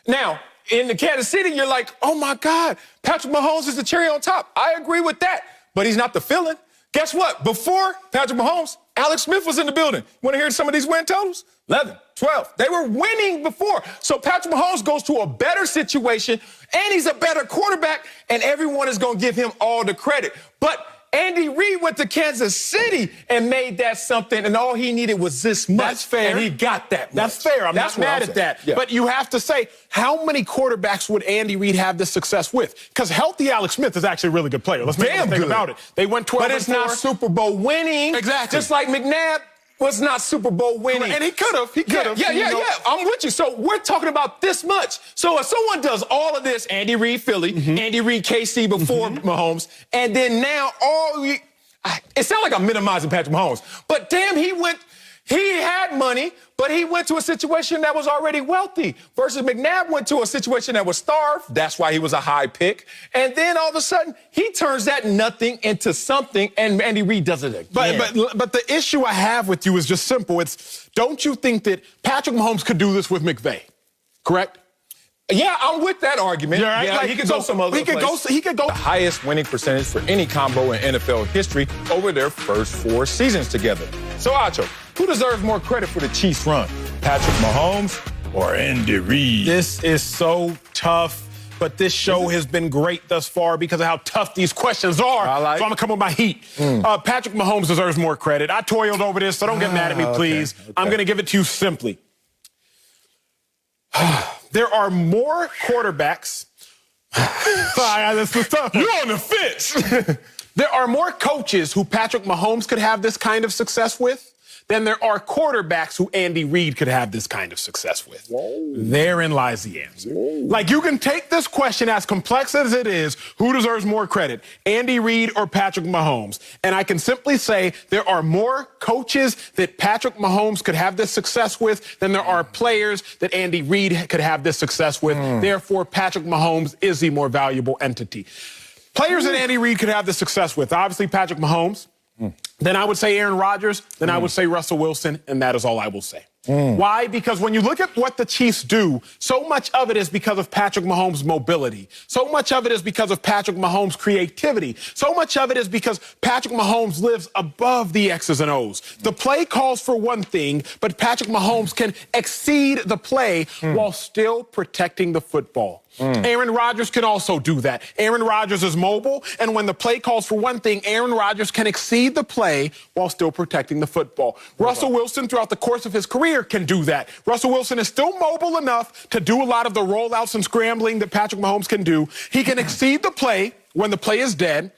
Now, in the Kansas City, you're like, oh, my God, Patrick Mahomes is the cherry on top. I agree with that, but he's not the villain. Guess what? Before Patrick Mahomes, Alex Smith was in the building. Want to hear some of these win totals? 11, 12. They were winning before. So Patrick Mahomes goes to a better situation, and he's a better quarterback, and everyone is going to give him all the credit. But Andy Reid went to Kansas City and made that something, and all he needed was this much. That's fair. And he got that much. That's fair. I'm not mad at that. Yeah. But you have to say, how many quarterbacks would Andy Reid have this success with? Because healthy Alex Smith is actually a really good player. Let's make no mistake about it. They went 12 But it's not Super Bowl winning. Exactly. Just like McNabb was not Super Bowl winning. And he could have. Yeah. I'm with you. So we're talking about this much. So if someone does all of this, Andy Reid Philly, Andy Reid KC before Mahomes, and then now it sounds like I'm minimizing Patrick Mahomes, but damn, he had money, but he went to a situation that was already wealthy versus McNabb went to a situation that was starved. That's why he was a high pick. And then all of a sudden, he turns that nothing into something, and Andy Reid does it again. But the issue I have with you is just simple. It's, don't you think that Patrick Mahomes could do this with McVay? Correct? Yeah, I'm with that argument. Yeah, right? Like, he could go some other place. He could go. The highest winning percentage for any combo in NFL history over their first 4 seasons together. So, Acho, who deserves more credit for the Chiefs' run? Patrick Mahomes or Andy Reid? This is so tough, but this show has been great thus far because of how tough these questions are. So I'm going to come with my heat. Patrick Mahomes deserves more credit. I toiled over this, so don't get mad at me, please. Okay. I'm going to give it to you simply. There are more quarterbacks. This is tough. You're on the fence. There are more coaches who Patrick Mahomes could have this kind of success with than there are quarterbacks who Andy Reid could have this kind of success with. Whoa. Therein lies the answer. Whoa. Like, you can take this question as complex as it is, who deserves more credit, Andy Reid or Patrick Mahomes? And I can simply say there are more coaches that Patrick Mahomes could have this success with than there are players that Andy Reid could have this success with. Therefore, Patrick Mahomes is the more valuable entity. Players that Andy Reid could have this success with, obviously Patrick Mahomes. Then I would say Aaron Rodgers. Then I would say Russell Wilson. And that is all I will say. Why? Because when you look at what the Chiefs do, so much of it is because of Patrick Mahomes' mobility. So much of it is because of Patrick Mahomes' creativity. So much of it is because Patrick Mahomes lives above the X's and O's. The play calls for one thing, but Patrick Mahomes can exceed the play while still protecting the football. Aaron Rodgers can also do that. Aaron Rodgers is mobile, and when the play calls for one thing, Aaron Rodgers can exceed the play while still protecting the football. Russell Wilson, throughout the course of his career, can do that. Russell Wilson is still mobile enough to do a lot of the rollouts and scrambling that Patrick Mahomes can do. He can exceed the play when the play is dead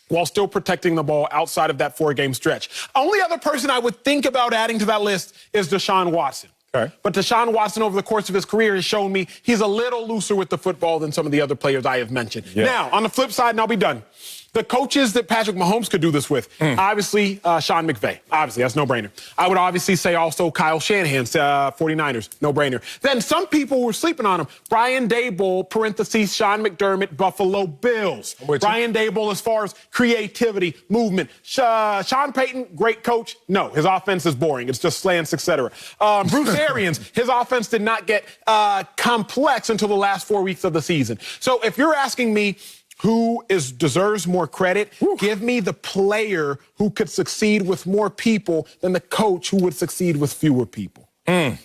while still protecting the ball outside of that 4-game stretch. Only other person I would think about adding to that list is Deshaun Watson. Okay. But Deshaun Watson, over the course of his career, has shown me he's a little looser with the football than some of the other players I have mentioned. Yeah. Now, on the flip side, and I'll be done, the coaches that Patrick Mahomes could do this with, obviously, Sean McVay. Obviously, that's no-brainer. I would obviously say also Kyle Shanahan's 49ers, no-brainer. Then some people were sleeping on him. Brian Daboll, parentheses, Sean McDermott, Buffalo Bills. Brian Daboll, as far as creativity, movement. Sean Payton, great coach. No, his offense is boring. It's just slants, etc. Bruce Arians, his offense did not get complex until the last 4 weeks of the season. So if you're asking me, who deserves more credit? Give me the player who could succeed with more people than the coach who would succeed with fewer people. That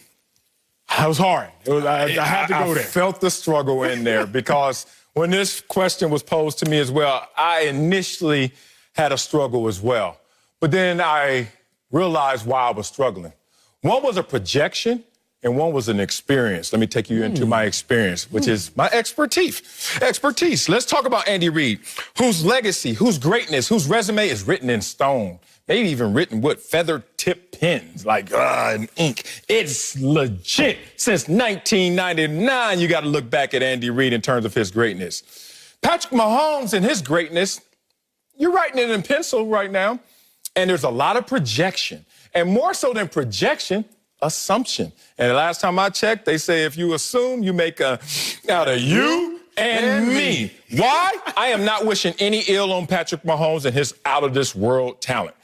was hard. I had to go there. I felt the struggle in there because when this question was posed to me as well, I initially had a struggle as well. But then I realized why I was struggling. One was a projection, and one was an experience. Let me take you into my experience, which is my expertise. Let's talk about Andy Reid, whose legacy, whose greatness, whose resume is written in stone. Maybe even written with feather-tipped pens, like and ink. It's legit. Since 1999, you got to look back at Andy Reid in terms of his greatness. Patrick Mahomes and his greatness, you're writing it in pencil right now, and there's a lot of projection. And more so than projection, assumption. And the last time I checked, they say if you assume, you make a out of you and me. Why? I am not wishing any ill on Patrick Mahomes and his out-of-this-world talent.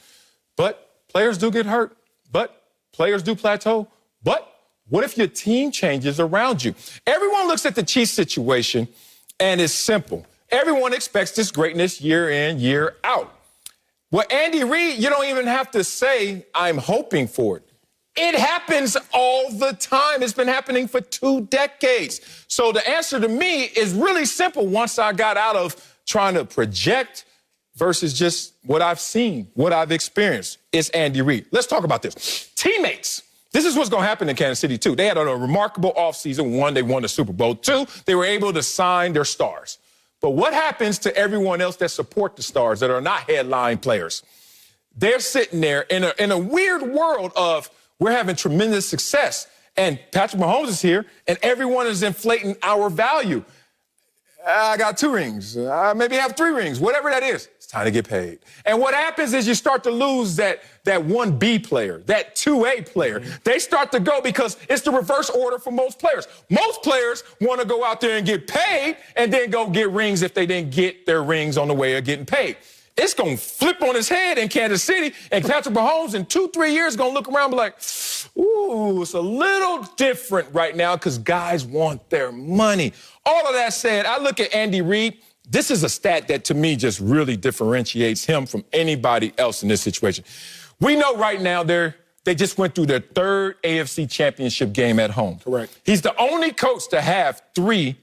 But players do get hurt. But players do plateau. But what if your team changes around you? Everyone looks at the Chiefs situation, and it's simple. Everyone expects this greatness year in, year out. Well, Andy Reid, you don't even have to say, I'm hoping for it. It happens all the time. It's been happening for 2 decades. So the answer to me is really simple once I got out of trying to project versus just what I've seen, what I've experienced. It's Andy Reid. Let's talk about this. Teammates. This is what's going to happen in Kansas City, too. They had a remarkable offseason. 1, they won the Super Bowl. 2, they were able to sign their stars. But what happens to everyone else that support the stars that are not headline players? They're sitting there in a weird world of we're having tremendous success, and Patrick Mahomes is here, and everyone is inflating our value. I got 2 rings. I maybe have 3 rings, whatever that is. It's time to get paid. And what happens is you start to lose that 1B player, that 2A player. They start to go because it's the reverse order for most players. Most players want to go out there and get paid and then go get rings if they didn't get their rings on the way of getting paid. It's going to flip on his head in Kansas City, and Patrick Mahomes in 2-3 years is going to look around and be like, ooh, it's a little different right now because guys want their money. All of that said, I look at Andy Reid. This is a stat that, to me, just really differentiates him from anybody else in this situation. We know right now they just went through their 3rd AFC Championship game at home. Correct. He's the only coach to have 3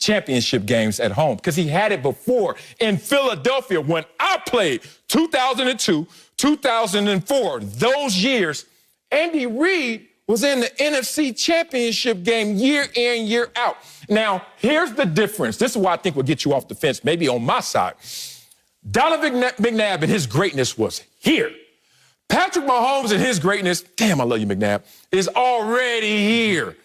championship games at home because he had it before in Philadelphia when I played 2002, 2004. Those years, Andy Reid was in the NFC Championship game year in, year out. Now, here's the difference. This is why I think will get you off the fence, maybe on my side. Donovan McNabb and his greatness was here. Patrick Mahomes and his greatness, damn, I love you, McNabb, is already here.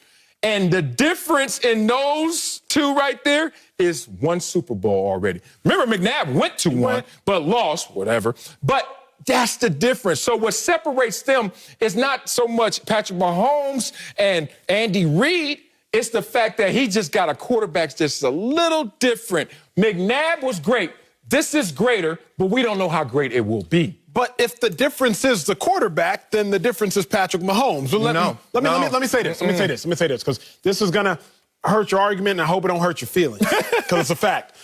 And the difference in those 2 right there is 1 Super Bowl already. Remember, McNabb went to 1, but lost, whatever. But that's the difference. So what separates them is not so much Patrick Mahomes and Andy Reid. It's the fact that he just got a quarterback that's a little different. McNabb was great. This is greater, but we don't know how great it will be. But if the difference is the quarterback, then the difference is Patrick Mahomes. But let me say this. Let me say this, because this is going to hurt your argument, and I hope it don't hurt your feelings, because it's a fact.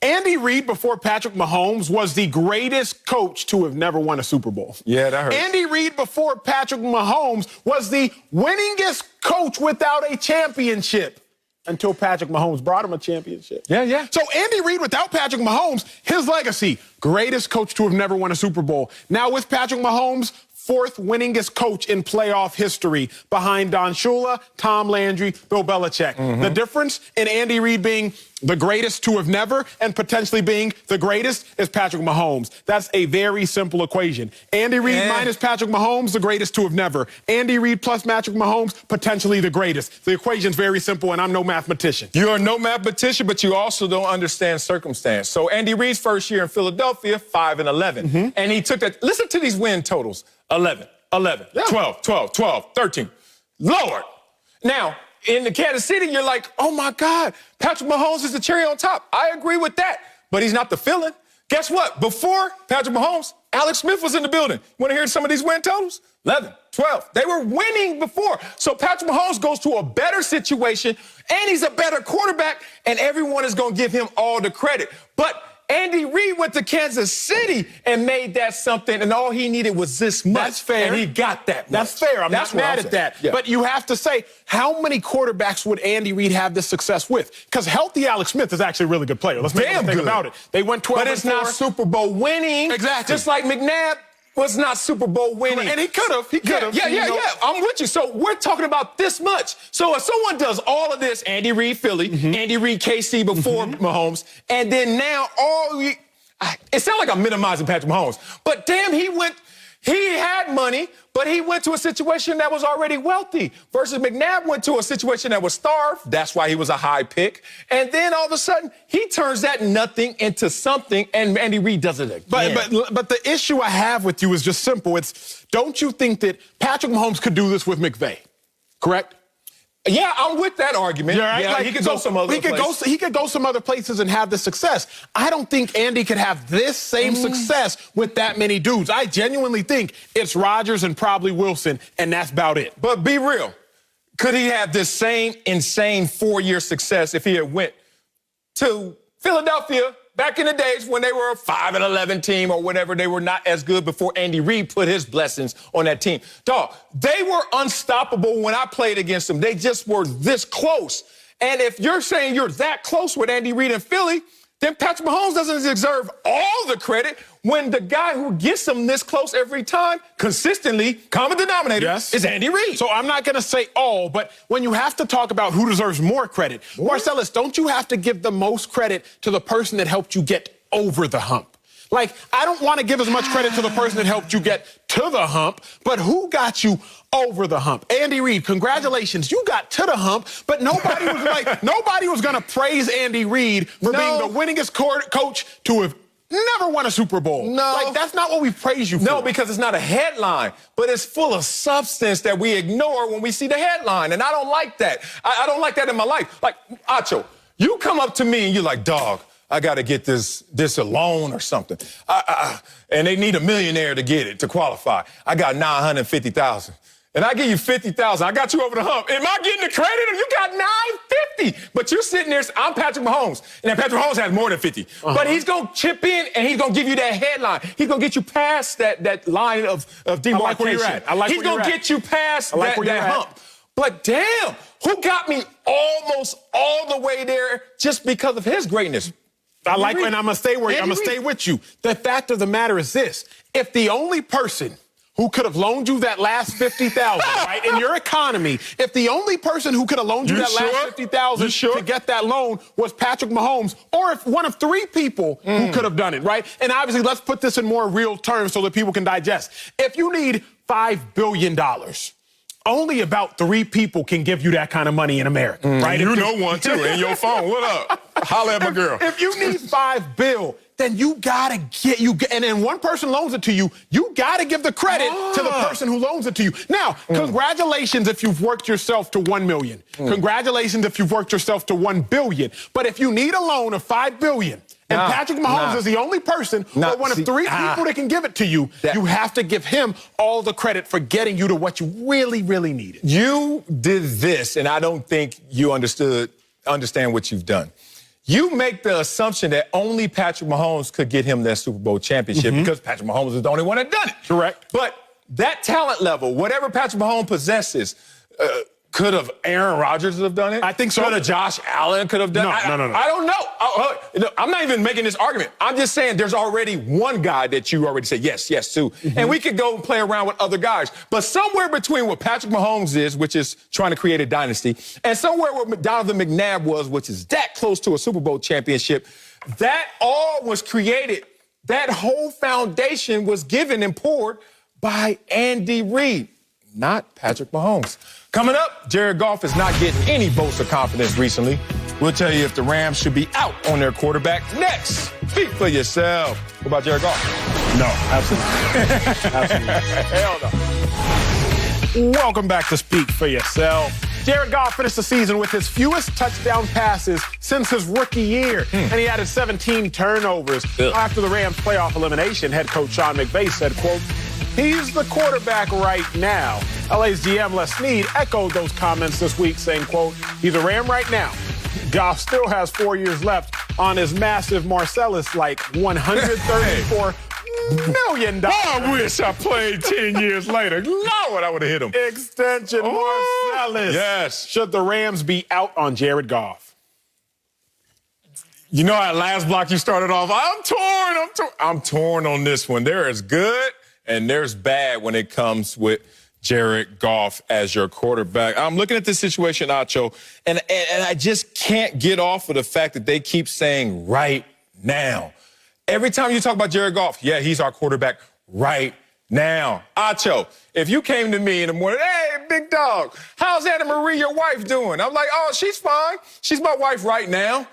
Andy Reid, before Patrick Mahomes, was the greatest coach to have never won a Super Bowl. Yeah, that hurts. Andy Reid, before Patrick Mahomes, was the winningest coach without a championship. Until Patrick Mahomes brought him a championship. Yeah. So Andy Reid, without Patrick Mahomes, his legacy, greatest coach to have never won a Super Bowl. Now with Patrick Mahomes, 4th winningest coach in playoff history behind Don Shula, Tom Landry, Bill Belichick. The difference in Andy Reid being the greatest to have never and potentially being the greatest is Patrick Mahomes. That's a very simple equation. Andy Reid minus Patrick Mahomes, the greatest to have never. Andy Reid plus Patrick Mahomes, potentially the greatest. The equation's very simple, and I'm no mathematician. You are no mathematician, but you also don't understand circumstance. So Andy Reid's first year in Philadelphia, 5-11. And he took that. Listen to these win totals. 11, 12, 13. Lord. Now, in the Kansas City, you're like, oh, my God, Patrick Mahomes is the cherry on top. I agree with that, but he's not the villain. Guess what? Before Patrick Mahomes, Alex Smith was in the building. Want to hear some of these win totals? 11, 12. They were winning before. So Patrick Mahomes goes to a better situation, and he's a better quarterback, and everyone is going to give him all the credit. But Andy Reid went to Kansas City and made that something, and all he needed was this much. That's fair. And he got that much. That's fair. I'm not mad at that. Yeah. But you have to say, how many quarterbacks would Andy Reid have this success with? Because healthy Alex Smith is actually a really good player. Let's make no mistake about it. They went 12 But it's not Super Bowl winning. Exactly. Just like McNabb was not Super Bowl winning. And he could have. Yeah. I'm with you. So we're talking about this much. So if someone does all of this, Andy Reid Philly, Andy Reid KC before Mahomes, and then now it sounds like I'm minimizing Patrick Mahomes, but damn, he went He had money, but he went to a situation that was already wealthy versus McNabb went to a situation that was starved. That's why he was a high pick. And then all of a sudden, he turns that nothing into something, and Andy Reid does it again. But the issue I have with you is just simple. It's, don't you think that Patrick Mahomes could do this with McVay? Correct? Yeah, I'm with that argument. Yeah, like, he could go some other place. He could go some other places and have the success. I don't think Andy could have this same success with that many dudes. I genuinely think it's Rodgers and probably Wilson, and that's about it. But be real. Could he have this same insane 4-year success if he had went to Philadelphia back in the days when they were a 5-11 team or whatever? They were not as good before Andy Reid put his blessings on that team. Dog, they were unstoppable when I played against them. They just were this close. And if you're saying you're that close with Andy Reid in Philly, then Patrick Mahomes doesn't deserve all the credit when the guy who gets them this close every time, consistently, common denominator, is Andy Reid. So I'm not going to say all, but when you have to talk about who deserves more credit, Marcellus, don't you have to give the most credit to the person that helped you get over the hump? Like, I don't want to give as much credit to the person that helped you get to the hump, but who got you over the hump? Andy Reid, congratulations. You got to the hump, but nobody was going to praise Andy Reid for being the winningest coach to have never won a Super Bowl. No. Like, that's not what we praise you for. No, because it's not a headline, but it's full of substance that we ignore when we see the headline, and I don't like that. I don't like that in my life. Like, Acho, you come up to me and you're like, dog, I got to get this a loan or something. And they need a millionaire to get it, to qualify. I got $950,000. And I give you $50,000. I got you over the hump. Am I getting the credit? Or you got $950? But you're sitting there, I'm Patrick Mahomes. And Patrick Mahomes has more than 50. But he's going to chip in and he's going to give you that headline. He's going to get you past that line of demarcation. I like where you're at. He's going to get you past that hump. But damn, who got me almost all the way there just because of his greatness? I like, and I'm going to stay with you. The fact of the matter is this. If the only person who could have loaned you that last $50,000, right, in your economy, if the only person who could have loaned you that last $50,000 to get that loan was Patrick Mahomes, or if one of 3 people who could have done it, right? And obviously, let's put this in more real terms so that people can digest. If you need $5 billion, only about 3 people can give you that kind of money in America, right? You know one, too, in your phone. What up? Holla at my girl. If you need $5 billion, then you gotta and then one person loans it to you, you gotta give the credit to the person who loans it to you. Now, congratulations if you've worked yourself to 1 million. Congratulations if you've worked yourself to 1 billion. But if you need a loan of $5 billion, and Patrick Mahomes is the only person or one of 3 people that can give it to you, you have to give him all the credit for getting you to what you really, really needed. You did this, and I don't think you understand what you've done. You make the assumption that only Patrick Mahomes could get him that Super Bowl championship because Patrick Mahomes is the only one that done it. Correct. But that talent level, whatever Patrick Mahomes possesses, could have Aaron Rodgers have done it? I think so. Could have Josh Allen could have done it? No. I don't know. I'm not even making this argument. I'm just saying there's already one guy that you already said yes to. And we could go and play around with other guys. But somewhere between what Patrick Mahomes is, which is trying to create a dynasty, and somewhere where Donovan McNabb was, which is that close to a Super Bowl championship, that all was created. That whole foundation was given and poured by Andy Reid, not Patrick Mahomes. Coming up, Jared Goff is not getting any votes of confidence recently. We'll tell you if the Rams should be out on their quarterback next. Speak for yourself. What about Jared Goff? No, absolutely. Absolutely. Welcome back to Speak for Yourself. Jared Goff finished the season with his fewest touchdown passes since his rookie year, and he added 17 turnovers. After the Rams' playoff elimination, head coach Sean McVay said, quote, "He's the quarterback right now." LA's GM Les Snead echoed those comments this week, saying, quote, "He's a Ram right now. Goff still has 4 years left on his massive Marcellus-like $134 million. I wish I played 10 years later. Lord, I would have hit him. Extension Marcellus. Yes. Should the Rams be out on Jared Goff? You know that last block you started off, I'm torn on this one. There is good and there's bad when it comes with Jared Goff as your quarterback. I'm looking at this situation, Acho, and I just can't get off of the fact that they keep saying right now. Every time you talk about Jared Goff, yeah, he's our quarterback right Now, Acho, if you came to me in the morning, hey, big dog, how's Anna Marie, your wife, doing? I'm like, oh, she's fine. She's my wife right now.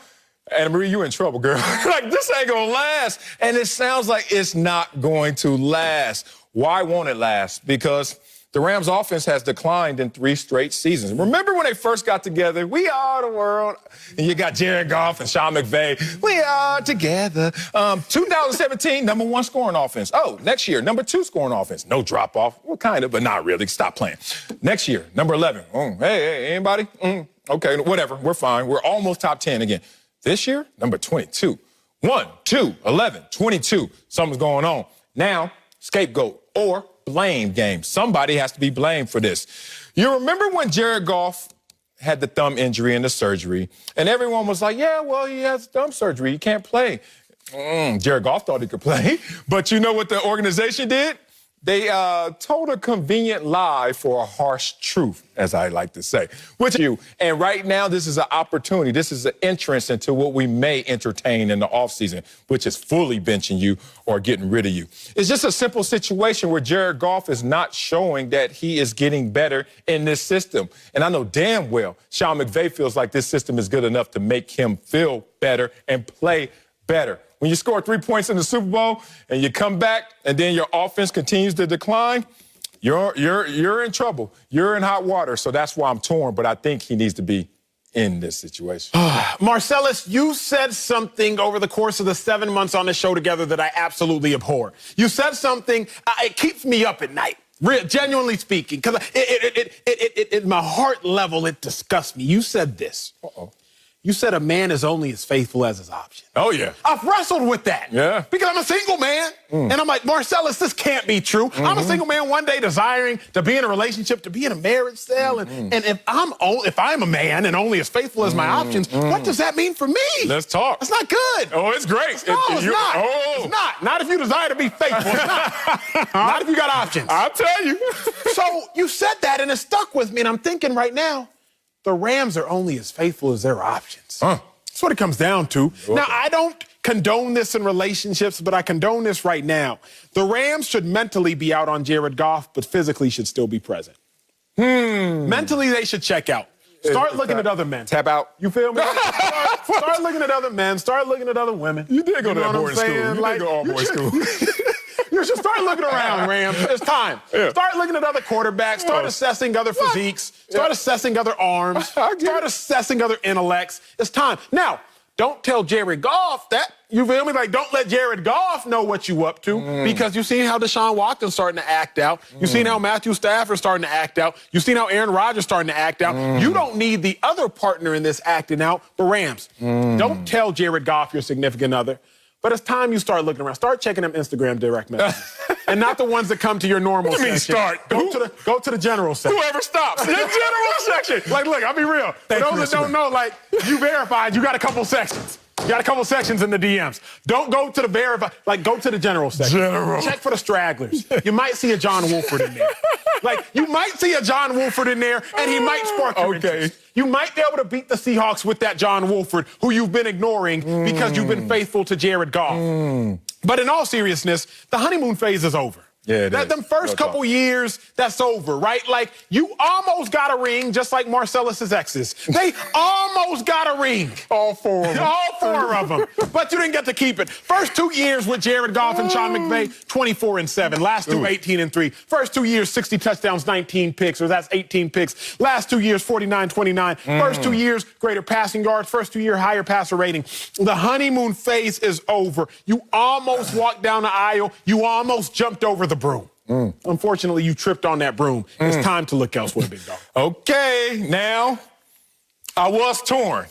Anna Marie, you in trouble, girl. Like, this ain't gonna last. And it sounds like it's not going to last. Why won't it last? Because the Rams offense has declined in 3 straight seasons. Remember when they first got together? We are the world. And you got Jared Goff and Sean McVay. We are together. 2017, #1 scoring offense. Oh, next year, #2 scoring offense. No drop off. Well, kind of, but not really. Stop playing. Next year, number 11. Hey, anybody? Okay, whatever. We're fine. We're almost top 10 again. This year, number 22. 1, 2, 11, 22. Something's going on. Now, scapegoat or blame game. Somebody has to be blamed for this. You remember when Jared Goff had the thumb injury and the surgery, and everyone was like, yeah, well, he has thumb surgery. He can't play. Jared Goff thought he could play. But you know what the organization did? They told a convenient lie for a harsh truth, as I like to say. And right now, this is an opportunity. This is an entrance into what we may entertain in the offseason, which is fully benching you or getting rid of you. It's just a simple situation where Jared Goff is not showing that he is getting better in this system. And I know damn well Sean McVay feels like this system is good enough to make him feel better and play better. When you score 3 points in the Super Bowl and you come back and then your offense continues to decline, you're in trouble. You're in hot water. So that's why I'm torn. But I think he needs to be in this situation. Marcellus, you said something over the course of the 7 months on the show together that I absolutely abhor. You said something, it keeps me up at night. Genuinely speaking, because at my heart level, it disgusts me. You said this. You said a man is only as faithful as his options. Oh, yeah. I've wrestled with that. Yeah. Because I'm a single man. And I'm like, Marcellus, this can't be true. I'm a single man one day desiring to be in a relationship, to be in a marriage cell. And if I'm a man and only as faithful as my options, what does that mean for me? Let's talk. It's not good. Oh, it's great. No, it's not. It's not. Not if you desire to be faithful. It's not. Not if you got options. I'll tell you. So you said that and it stuck with me. And I'm thinking right now, the Rams are only as faithful as their options. That's what it comes down to. Okay. Now, I don't condone this in relationships, but I condone this right now. The Rams should mentally be out on Jared Goff, but physically should still be present. Mentally, they should check out. Start looking at other men. Tap out. You feel me? Start looking at other men. Start looking at other women. You did go to that boarding school. You did go all-boys school. You should start looking around, Rams. It's time. Yeah. Start looking at other quarterbacks. Start assessing other physiques. Start assessing other arms. Start assessing other intellects. It's time. Now, don't tell Jared Goff that. You feel me? Like, don't let Jared Goff know what you up to because you've seen how Deshaun Watson's starting to act out. You've seen how Matthew Stafford's starting to act out. You've seen how Aaron Rodgers starting to act out. You don't need the other partner in this acting out, but Rams. Don't tell Jared Goff your significant other. But it's time you start looking around. Start checking them Instagram direct messages. And not the ones that come to your normal section. Start? Go to the general section. Whoever stops. The general section. Like, look, I'll be real. For those that don't know, like, you verified, you got a couple sections. You got a couple sections in the DMs. Don't go to the verify. Like, go to the general section. Check for the stragglers. You might see a John Wolford in there. Like, you might see a John Wolford in there, and he might spark your interest. You might be able to beat the Seahawks with that John Wolford, who you've been ignoring because you've been faithful to Jared Goff. But in all seriousness, the honeymoon phase is over. Yeah, them first couple years, that's over, right? Like, you almost got a ring, just like Marcellus's exes. They almost got a ring. All 4 of them. All 4 of them. But you didn't get to keep it. First 2 years with Jared Goff and Sean McVay, 24-7. Last 2, 18-3. First 2 years, 60 touchdowns, 19 picks, or that's 18 picks. Last 2 years, 49-29. First 2 years, greater passing yards. First 2 year, higher passer rating. The honeymoon phase is over. You almost walked down the aisle. You almost jumped over the broom. Unfortunately, you tripped on that broom. It's time to look elsewhere, big dog. Okay, now, I was torn,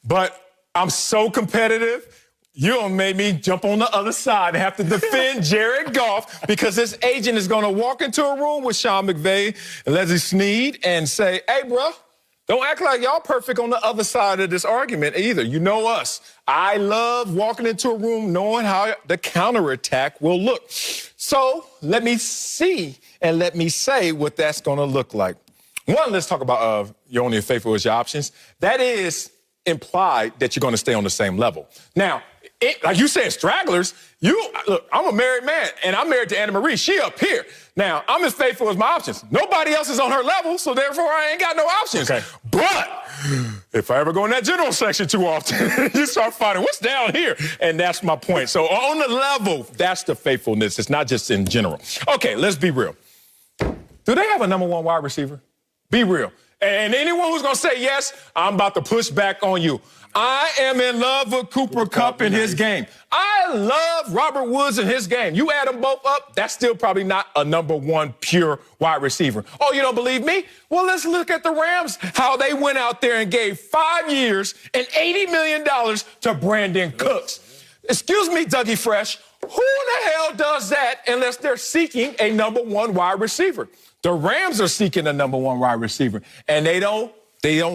but I'm so competitive. You done made me jump on the other side and have to defend Jared Goff because his agent is going to walk into a room with Sean McVay and Leslie Snead and say, hey, bro, don't act like y'all perfect on the other side of this argument either. You know us. I love walking into a room knowing how the counterattack will look. So let me see and let me say what that's going to look like. One, let's talk about you're only as faithful as your options. That is implied that you're going to stay on the same level. Now, like you said, stragglers. Look, I'm a married man, and I'm married to Anna Marie. She up here. Now, I'm as faithful as my options. Nobody else is on her level, so therefore I ain't got no options. Okay. But if I ever go in that general section too often, you start finding what's down here. And that's my point. So on the level, that's the faithfulness. It's not just in general. Okay, let's be real. Do they have a number one wide receiver? Be real. And anyone who's going to say yes, I'm about to push back on you. I am in love with Cooper Kupp in his game. I love Robert Woods in his game. You add them both up, that's still probably not a number one pure wide receiver. Oh, you don't believe me? Well, let's look at the Rams, how they went out there and gave 5 years and $80 million to Brandon Cooks. Excuse me, Dougie Fresh, who the hell does that unless they're seeking a number one wide receiver? The Rams are seeking a number one wide receiver, and they don't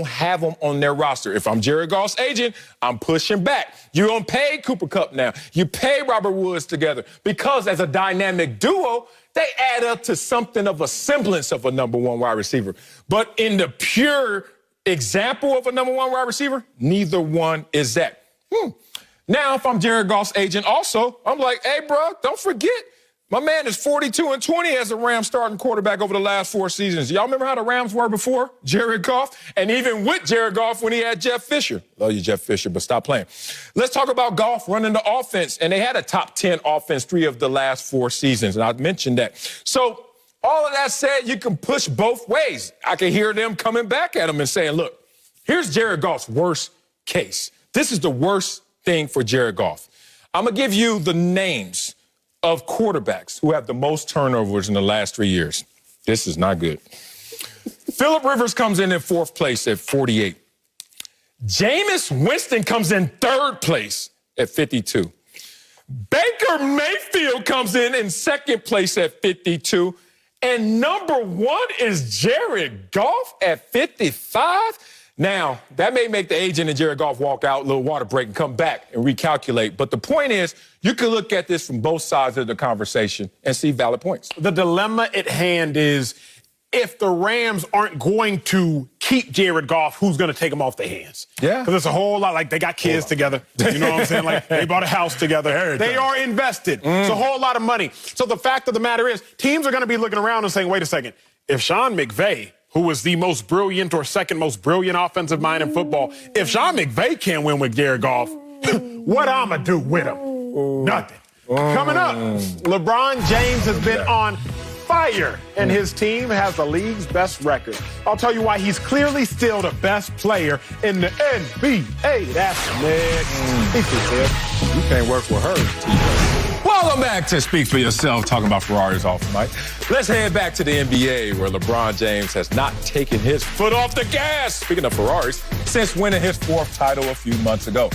have them on their roster. If I'm Jared Goff's agent, I'm pushing back. You don't pay Cooper Kupp now. You pay Robert Woods together because as a dynamic duo, they add up to something of a semblance of a number one wide receiver. But in the pure example of a number one wide receiver, neither one is that. Now, if I'm Jared Goff's agent also, I'm like, hey, bro, don't forget, my man is 42-20 as a Rams starting quarterback over the last 4 seasons. Y'all remember how the Rams were before Jared Goff? And even with Jared Goff when he had Jeff Fisher. Love you, Jeff Fisher, but stop playing. Let's talk about Goff running the offense. And they had a top 10 offense 3 of the last 4 seasons. And I mentioned that. So all of that said, you can push both ways. I can hear them coming back at him and saying, look, here's Jared Goff's worst case. This is the worst thing for Jared Goff. I'm going to give you the names of quarterbacks who have the most turnovers in the last 3 years. This is not good. Phillip Rivers comes in 4th place at 48. Jameis Winston comes in 3rd place at 52. Baker Mayfield comes in 2nd place at 52. And number 1 is Jared Goff at 55. Now, that may make the agent and Jared Goff walk out, a little water break, and come back and recalculate. But the point is, you can look at this from both sides of the conversation and see valid points. The dilemma at hand is if the Rams aren't going to keep Jared Goff, who's going to take him off their hands? Yeah. Because it's a whole lot, like they got kids together. You know what I'm saying? Like they bought a house together. They are invested. It's a whole lot of money. So the fact of the matter is, teams are going to be looking around and saying, wait a second, if Sean McVay, who was the most brilliant or second most brilliant offensive mind in football, if Sean McVay can't win with Jared Goff, what I'm going to do with him? Nothing. Coming up, LeBron James has been on fire, and his team has the league's best record. I'll tell you why he's clearly still the best player in the NBA. That's next. You can't work with her. Welcome back to Speak For Yourself, talking about Ferraris off the mic. Let's head back to the NBA, where LeBron James has not taken his foot off the gas, speaking of Ferraris, since winning his 4th title a few months ago.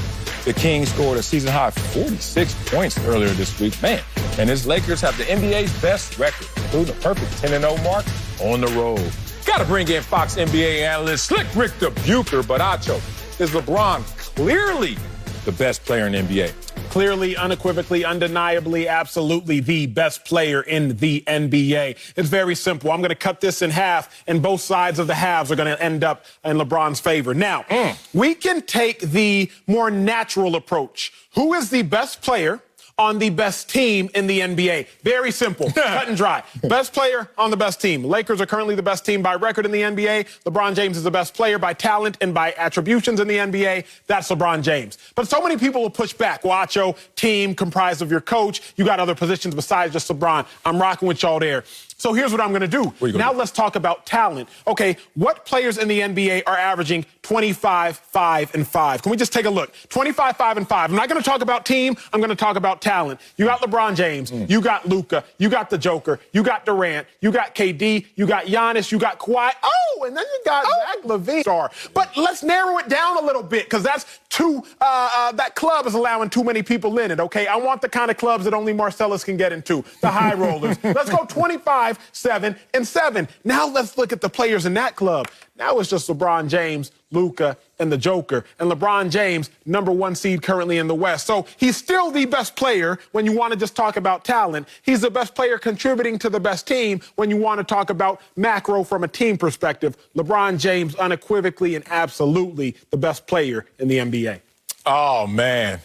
The Kings scored a season-high 46 points earlier this week. Man, and his Lakers have the NBA's best record, including a perfect 10-0 mark on the road. Got to bring in Fox NBA analyst Slick Rick the Bucher, but Acho, is LeBron clearly the best player in the NBA? Clearly, unequivocally, undeniably, absolutely the best player in the NBA. It's very simple. I'm going to cut this in half, and both sides of the halves are going to end up in LeBron's favor. Now, we can take the more natural approach. Who is the best player on the best team in the NBA? Very simple, cut and dry. Best player on the best team. Lakers are currently the best team by record in the NBA. LeBron James is the best player by talent and by attributions in the NBA. That's LeBron James. But so many people will push back. Wacho, team comprised of your coach. You got other positions besides just LeBron. I'm rocking with y'all there. So here's what I'm going to do. Now let's talk about talent. Okay, what players in the NBA are averaging 25, 5, and 5? Can we just take a look? 25, 5, and 5. I'm not going to talk about team. I'm going to talk about talent. You got LeBron James. You got Luka. You got the Joker. You got Durant. You got KD. You got Giannis. You got Kawhi. Oh, and then you got Zach LaVine. But let's narrow it down a little bit, because that's that club is allowing too many people in it, okay? I want the kind of clubs that only Marcellus can get into, the high rollers. Let's go 25, 7, and 7. Now let's look at the players in that club. Now it's just LeBron James, Luka, and the Joker. And LeBron James, number 1 seed currently in the West. So he's still the best player when you want to just talk about talent. He's the best player contributing to the best team when you want to talk about macro from a team perspective. LeBron James, unequivocally and absolutely the best player in the NBA. Oh, man.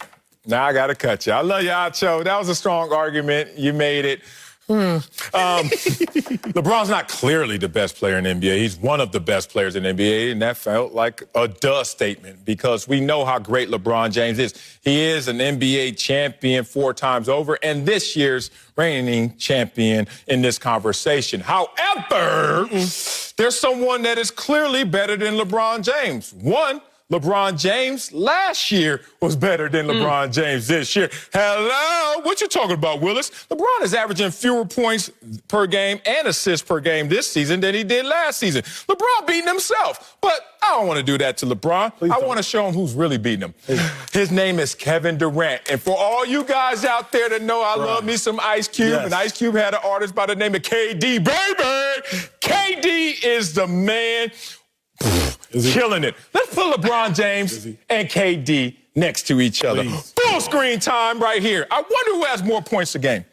Now I got to cut you. I love you, Acho. That was a strong argument. You made it. LeBron's not clearly the best player in the NBA. He's one of the best players in the NBA, and that felt like a duh statement because we know how great LeBron James is. He is an NBA champion 4 times over and this year's reigning champion in this conversation. However, there's someone that is clearly better than LeBron James. One, LeBron James last year was better than LeBron James this year. Hello? What you talking about, Willis? LeBron is averaging fewer points per game and assists per game this season than he did last season. LeBron beating himself. But I don't want to do that to LeBron. I want to show him who's really beating him. His name is Kevin Durant. And for all you guys out there that know I love me some Ice Cube, and Ice Cube had an artist by the name of KD, baby! KD is the man. Killing it. Let's put LeBron James and KD next to each other. Full screen time right here. I wonder who has more points a game.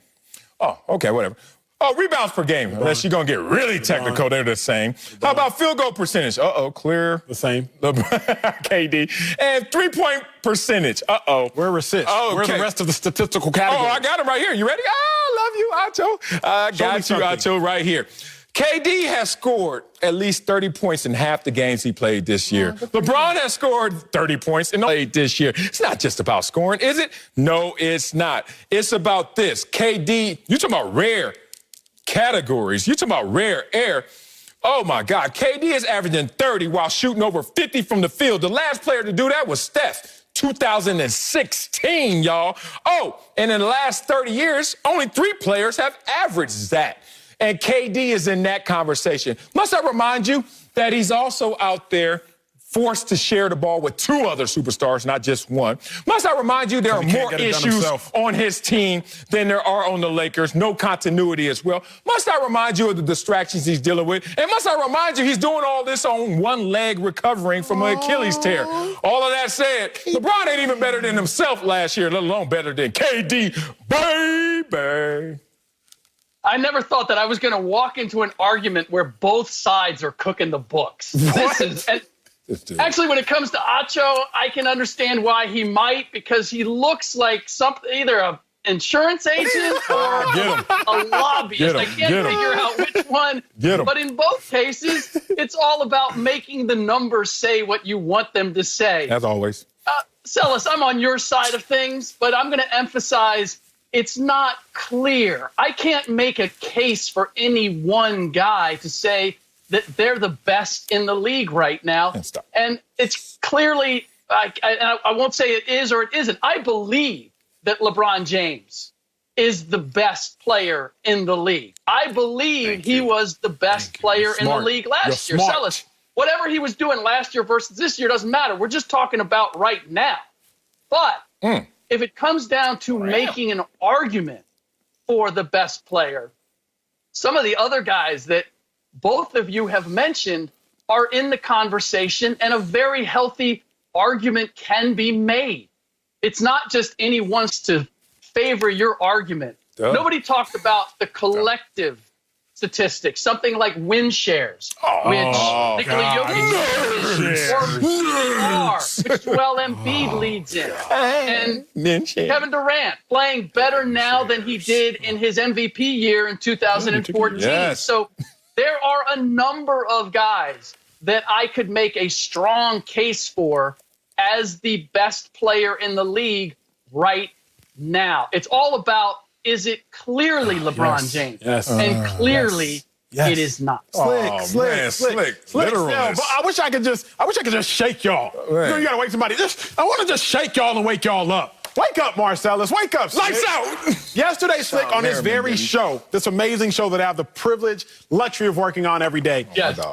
Oh, okay, whatever. Oh, rebounds per game. Unless you're going to get really technical, they're the same. How about field goal percentage? Clear. The same. KD. And three-point percentage. Where are assists? Where's the rest of the statistical category? Oh, I got it right here. You ready? I love you, Acho. I got you, Acho, right here. KD has scored at least 30 points in half the games he played this year. LeBron has scored 30 points in played this year. It's not just about scoring, is it? No, it's not. It's about this. KD, you talking about rare categories. You talking about rare air. Oh, my God. KD is averaging 30 while shooting over 50 from the field. The last player to do that was Steph. 2016, y'all. Oh, and in the last 30 years, only 3 players have averaged that. And KD is in that conversation. Must I remind you that he's also out there forced to share the ball with 2 other superstars, not just one. Must I remind you there are more issues on his team than there are on the Lakers. No continuity as well. Must I remind you of the distractions he's dealing with? And must I remind you he's doing all this on one leg recovering from an Achilles tear? All of that said, LeBron ain't even better than himself last year, let alone better than KD, baby. I never thought that I was going to walk into an argument where both sides are cooking the books. Actually, when it comes to Acho, I can understand why he might, because he looks like either an insurance agent or a lobbyist. I can't figure out which one. But in both cases, it's all about making the numbers say what you want them to say. As always. Celis, I'm on your side of things, but I'm going to emphasize it's not clear. I can't make a case for any one guy to say that they're the best in the league right now. And it's clearly, I won't say it is or it isn't. I believe that LeBron James is the best player in the league. I believe he was the best player in the league last year. Celis, whatever he was doing last year versus this year doesn't matter. We're just talking about right now. But if it comes down to making an argument for the best player, some of the other guys that both of you have mentioned are in the conversation, and a very healthy argument can be made. It's not just any wants to favor your argument. Nobody talked about the collective statistics, something like win shares, which Nikola Jokic which Joel Embiid leads in. And Kevin Durant playing better now than he did in his MVP year in 2014. So there are a number of guys that I could make a strong case for as the best player in the league right now. It's all about, is it clearly LeBron James? And clearly it is not. Slick. Literally. I wish I could just shake y'all. You gotta wake somebody. I want to just shake y'all and wake y'all up. Wake up, Marcellus. Wake up. Lights out. Yesterday, Slick, on this very show, this amazing show that I have the privilege, luxury of working on every day.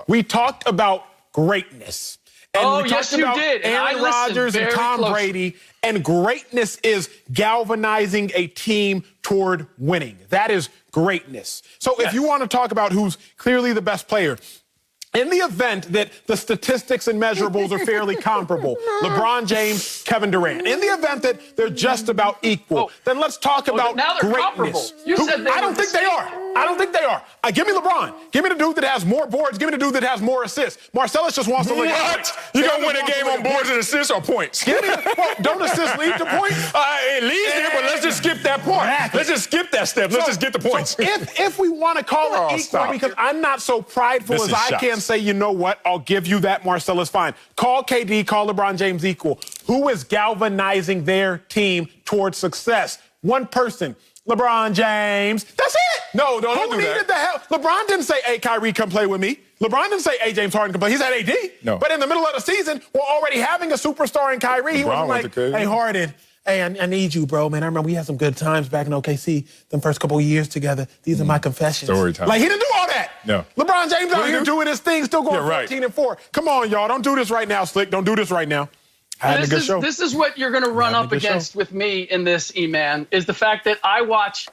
We talked about greatness. And we talked about Aaron Rodgers and Tom Brady. And greatness is galvanizing a team toward winning. That is greatness. So if you want to talk about who's clearly the best player, in the event that the statistics and measurables are fairly comparable, LeBron James, Kevin Durant. In the event that they're just about equal, then let's talk about now they're greatness. Comparable. You said they I don't think they are. I don't think they are. Give me LeBron. Give me the dude that has more boards. Give me the dude that has more assists. Marcellus just wants to look at points. You going to win a game on boards and assists or points? Don't assists lead to points? It leads there, but let's just skip that point. Let's just skip that step. Let's just get the points. So if we want to call it equal, because I'm not so prideful as I can say, you know what, I'll give you that, Marcellus, fine. Call KD, call LeBron James equal. Who is galvanizing their team towards success? One person. LeBron James. That's it. No, don't Who do needed that. the help? LeBron didn't say, hey, Kyrie, come play with me. LeBron didn't say, hey, James Harden, come play. He said AD. No. But in the middle of the season, we're already having a superstar in Kyrie. He wasn't like, hey, Harden, hey, I need you, bro, man. I remember we had some good times back in OKC, them first couple of years together. These are my confessions. Story time. Like, he didn't do all that. No. LeBron James out here doing his thing, still going 14-4. Come on, y'all. Don't do this right now, Slick. Don't do this right now. This is what you're going to run up against with me in this, E-Man, is the fact that I watch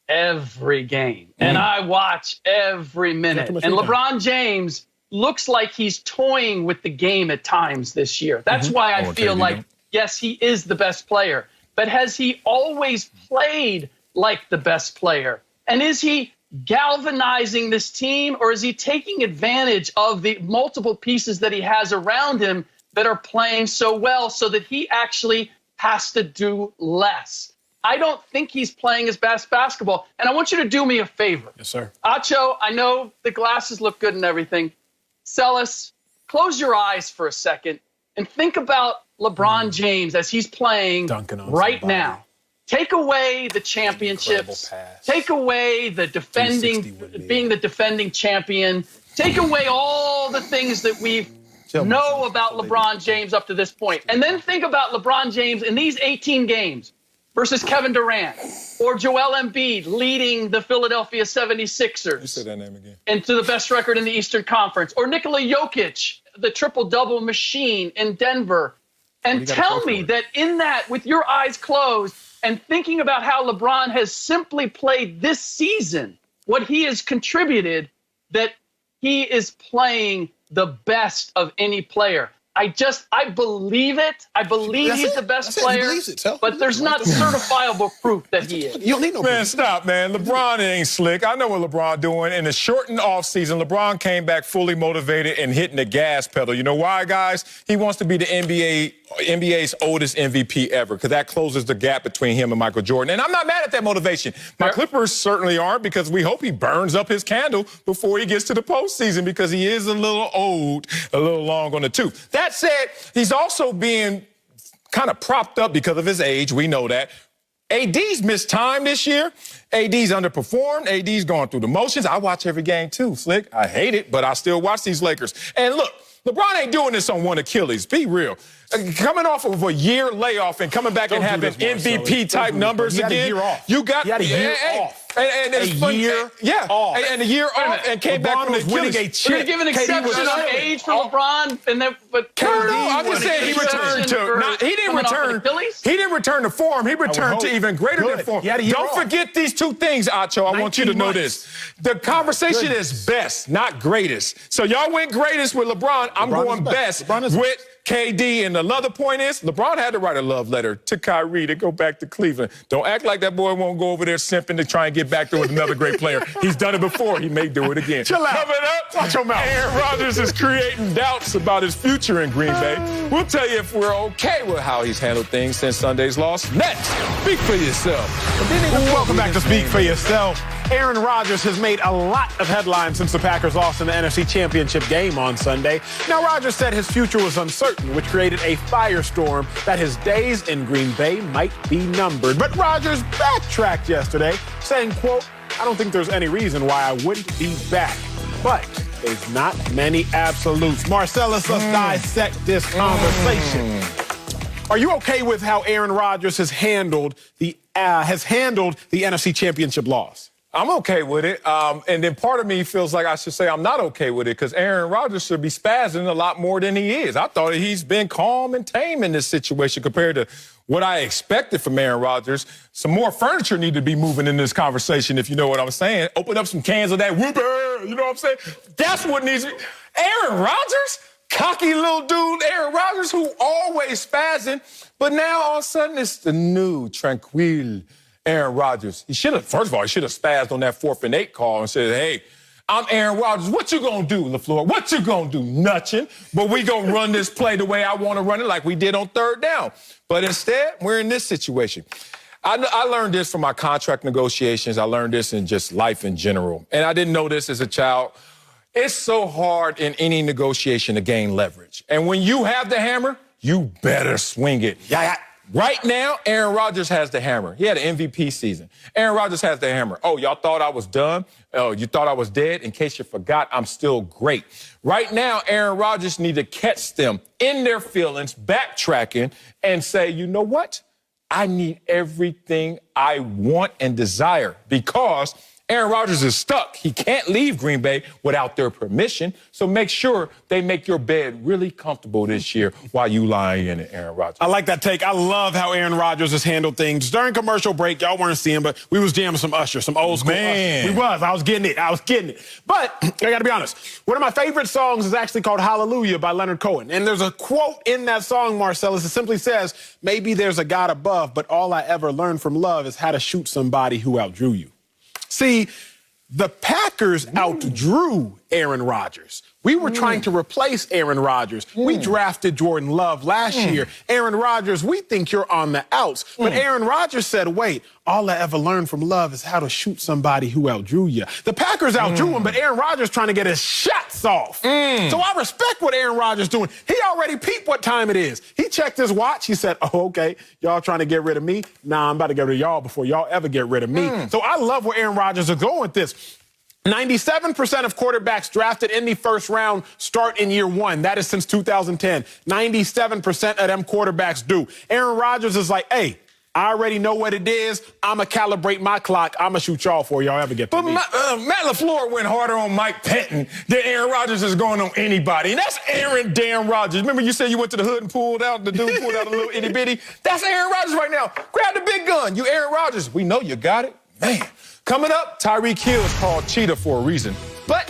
every game and I watch every minute. And LeBron James looks like he's toying with the game at times this year. That's why I feel like, yes, he is the best player. But has he always played like the best player? And is he galvanizing this team, or is he taking advantage of the multiple pieces that he has around him that are playing so well so that he actually has to do less? I don't think he's playing his best basketball. And I want you to do me a favor. Yes, sir. Acho, I know the glasses look good and everything. Celis, close your eyes for a second and think about LeBron James as he's playing right now. Take away the championships. Take away the being the defending champion. Take away all the things that we know about LeBron James up to this point. And then think about LeBron James in these 18 games versus Kevin Durant or Joel Embiid leading the Philadelphia 76ers. You say that name again. Into the best record in the Eastern Conference. Or Nikola Jokic, the triple-double machine in Denver. And tell me that in that, with your eyes closed and thinking about how LeBron has simply played this season, what he has contributed, that he is playing the best of any player. I believe it. I believe he's the best player, but there's not certifiable proof that he is. You don't need no Man, stop, man. LeBron ain't slick. I know what LeBron doing. In the shortened offseason, LeBron came back fully motivated and hitting the gas pedal. You know why, guys? He wants to be the NBA's oldest MVP ever, because that closes the gap between him and Michael Jordan. And I'm not mad at that motivation. My Clippers certainly aren't, because we hope he burns up his candle before he gets to the postseason, because he is a little old, a little long on the tooth. That said, he's also being kind of propped up because of his age. We know that. AD's missed time this year. AD's underperformed. AD's going through the motions. I watch every game too, Slick. I hate it, but I still watch these Lakers. And look, LeBron ain't doing this on one Achilles. Be real. Coming off of a year layoff and coming back and having MVP-type numbers again. You got a year off. And it's a year off. And a year off and came back from the winning a Achilles. chip. We're going to give an exception on age for LeBron, but I'm just saying he returned to. He didn't return. He didn't return to form. He returned to even greater than form. Don't forget these two things, Acho. I want you to know this. The conversation is best, not greatest. So y'all went greatest with LeBron. I'm going best with KD. And the other point is, LeBron had to write a love letter to Kyrie to go back to Cleveland. Don't act like that boy won't go over there simping to try and get back there with another great player. He's done it before. He may do it again. Chill out. Coming up, watch your mouth. Aaron Rodgers is creating doubts about his future in Green Bay. We'll tell you if we're okay with how he's handled things since Sunday's loss. Next, speak for yourself. Welcome back to Speak for Yourself. Aaron Rodgers has made a lot of headlines since the Packers lost in the NFC Championship game on Sunday. Now, Rodgers said his future was uncertain, which created a firestorm that his days in Green Bay might be numbered. But Rodgers backtracked yesterday, saying, quote, I don't think there's any reason why I wouldn't be back. But there's not many absolutes. Marcellus, let's dissect this conversation. Are you okay with how Aaron Rodgers has handled the NFC Championship loss? I'm okay with it. And then part of me feels like I should say I'm not okay with it, because Aaron Rodgers should be spazzing a lot more than he is. I thought he's been calm and tame in this situation compared to what I expected from Aaron Rodgers. Some more furniture need to be moving in this conversation, if you know what I'm saying. Open up some cans of that whoopee, you know what I'm saying? That's what needs to be. Aaron Rodgers? Cocky little dude, Aaron Rodgers, who always spazzing. But now all of a sudden it's the new, tranquil Aaron Rodgers, first of all, he should have spazzed on that 4th and 8 call and said, hey, I'm Aaron Rodgers. What you gonna do, LaFleur? What you gonna do? Nothing. But we gonna run this play the way I want to run it, like we did on 3rd down. But instead, we're in this situation. I learned this from my contract negotiations. I learned this in just life in general. And I didn't know this as a child. It's so hard in any negotiation to gain leverage. And when you have the hammer, you better swing it. Yeah. Right now, Aaron Rodgers has the hammer. He had an MVP season. Aaron Rodgers has the hammer. Oh, y'all thought I was done? Oh, you thought I was dead? In case you forgot, I'm still great. Right now, Aaron Rodgers need to catch them in their feelings, backtracking, and say, you know what? I need everything I want and desire because Aaron Rodgers is stuck. He can't leave Green Bay without their permission. So make sure they make your bed really comfortable this year while you lie in it, Aaron Rodgers. I like that take. I love how Aaron Rodgers has handled things. During commercial break, y'all weren't seeing, but we was jamming some Usher, some old school Man. Usher. I was getting it. But I got to be honest. One of my favorite songs is actually called Hallelujah by Leonard Cohen. And there's a quote in that song, Marcellus. It simply says, maybe there's a God above, but all I ever learned from love is how to shoot somebody who outdrew you. See, the Packers outdrew Aaron Rodgers. We were trying to replace Aaron Rodgers. We drafted Jordan Love last year. Aaron Rodgers, we think you're on the outs. But Aaron Rodgers said, wait, all I ever learned from love is how to shoot somebody who outdrew you. The Packers outdrew him, but Aaron Rodgers trying to get his shots off. So I respect what Aaron Rodgers doing. He already peeped what time it is. He checked his watch. He said, oh, okay, y'all trying to get rid of me? Nah, I'm about to get rid of y'all before y'all ever get rid of me. So I love where Aaron Rodgers is going with this. 97% of quarterbacks drafted in the first round start in year one. That is since 2010. 97% of them quarterbacks do. Aaron Rodgers is like, hey, I already know what it is. I'm going to calibrate my clock. I'm going to shoot y'all before y'all ever get to me. But Matt LaFleur went harder on Mike Pettin than Aaron Rodgers is going on anybody. And that's Aaron damn Rodgers. Remember you said you went to the hood and pulled out, the dude pulled out a little itty bitty? That's Aaron Rodgers right now. Grab the big gun. You Aaron Rodgers. We know you got it. Man. Coming up, Tyreek Hill is called cheetah for a reason, but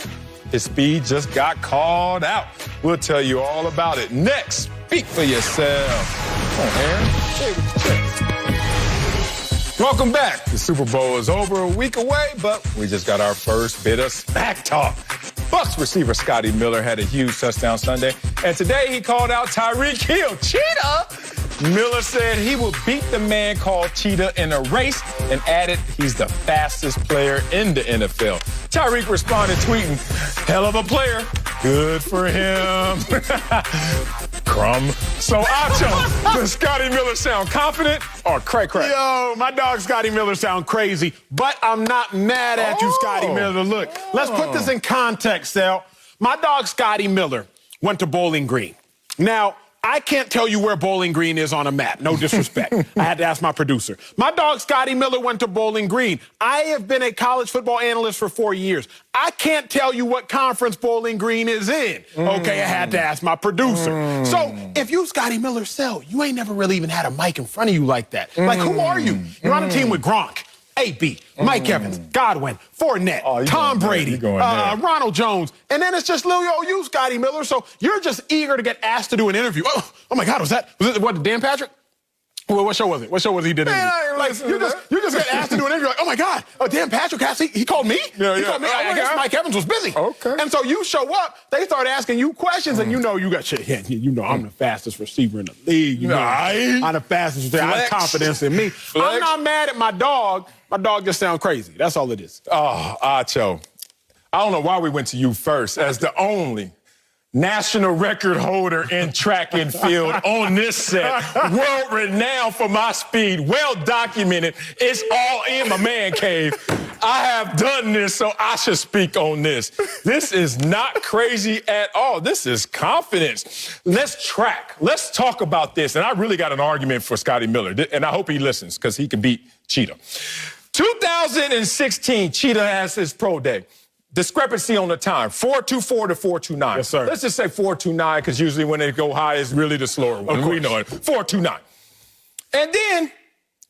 his speed just got called out. We'll tell you all about it next. Speak for yourself. Come on, Aaron. Say it with your chest. Welcome back. The Super Bowl is over a week away, but we just got our first bit of smack talk. Bucs receiver Scotty Miller had a huge touchdown Sunday, and today he called out Tyreek Hill. Cheetah! Miller said he will beat the man called Cheetah in a race and added he's the fastest player in the NFL. Tyreek responded tweeting, hell of a player. Good for him. Crumb. So, Acho, does Scotty Miller sound confident or crack? Yo, my dog Scotty Miller sound crazy, but I'm not mad at you, Scotty Miller. Look, let's put this in context, Sal. My dog Scotty Miller went to Bowling Green. Now, I can't tell you where Bowling Green is on a map. No disrespect. I had to ask my producer. My dog Scotty Miller went to Bowling Green. I have been a college football analyst for 4 years. I can't tell you what conference Bowling Green is in. Okay, I had to ask my producer. So if you Scotty Miller sell, you ain't never really even had a mic in front of you like that. Like, who are you? You're on a team with Gronk, AB, Mike Evans, Godwin, Fournette, Tom Brady, Ronald Jones, and then it's just little old you, Scotty Miller. So you're just eager to get asked to do an interview. Oh my God, was it what, Dan Patrick? Well, what show was it? What show was he did? Like you just get asked to do an interview. Like, oh my God, Dan Patrick he called me. He called me. I guess Mike Evans was busy. Okay. And so you show up, they start asking you questions, and you know you got shit. Yeah, you know I'm the fastest receiver in the league. You know, I'm the fastest receiver. I have confidence in me. I'm not mad at my dog. My dog just sounds crazy. That's all it is. Oh, Acho, I don't know why we went to you first as the only national record holder in track and field on this set. World renowned for my speed, well documented. It's all in my man cave. I have done this, so I should speak on this. This is not crazy at all. This is confidence. Let's track. Let's talk about this. And I really got an argument for Scotty Miller, and I hope he listens because he can beat Cheetah. 2016, Cheetah has his pro day. Discrepancy on the time, 4.24 to 4.29. Yes, sir. Let's just say 4.29, because usually when they go high, it's really the slower one. We know it. 4.29. And then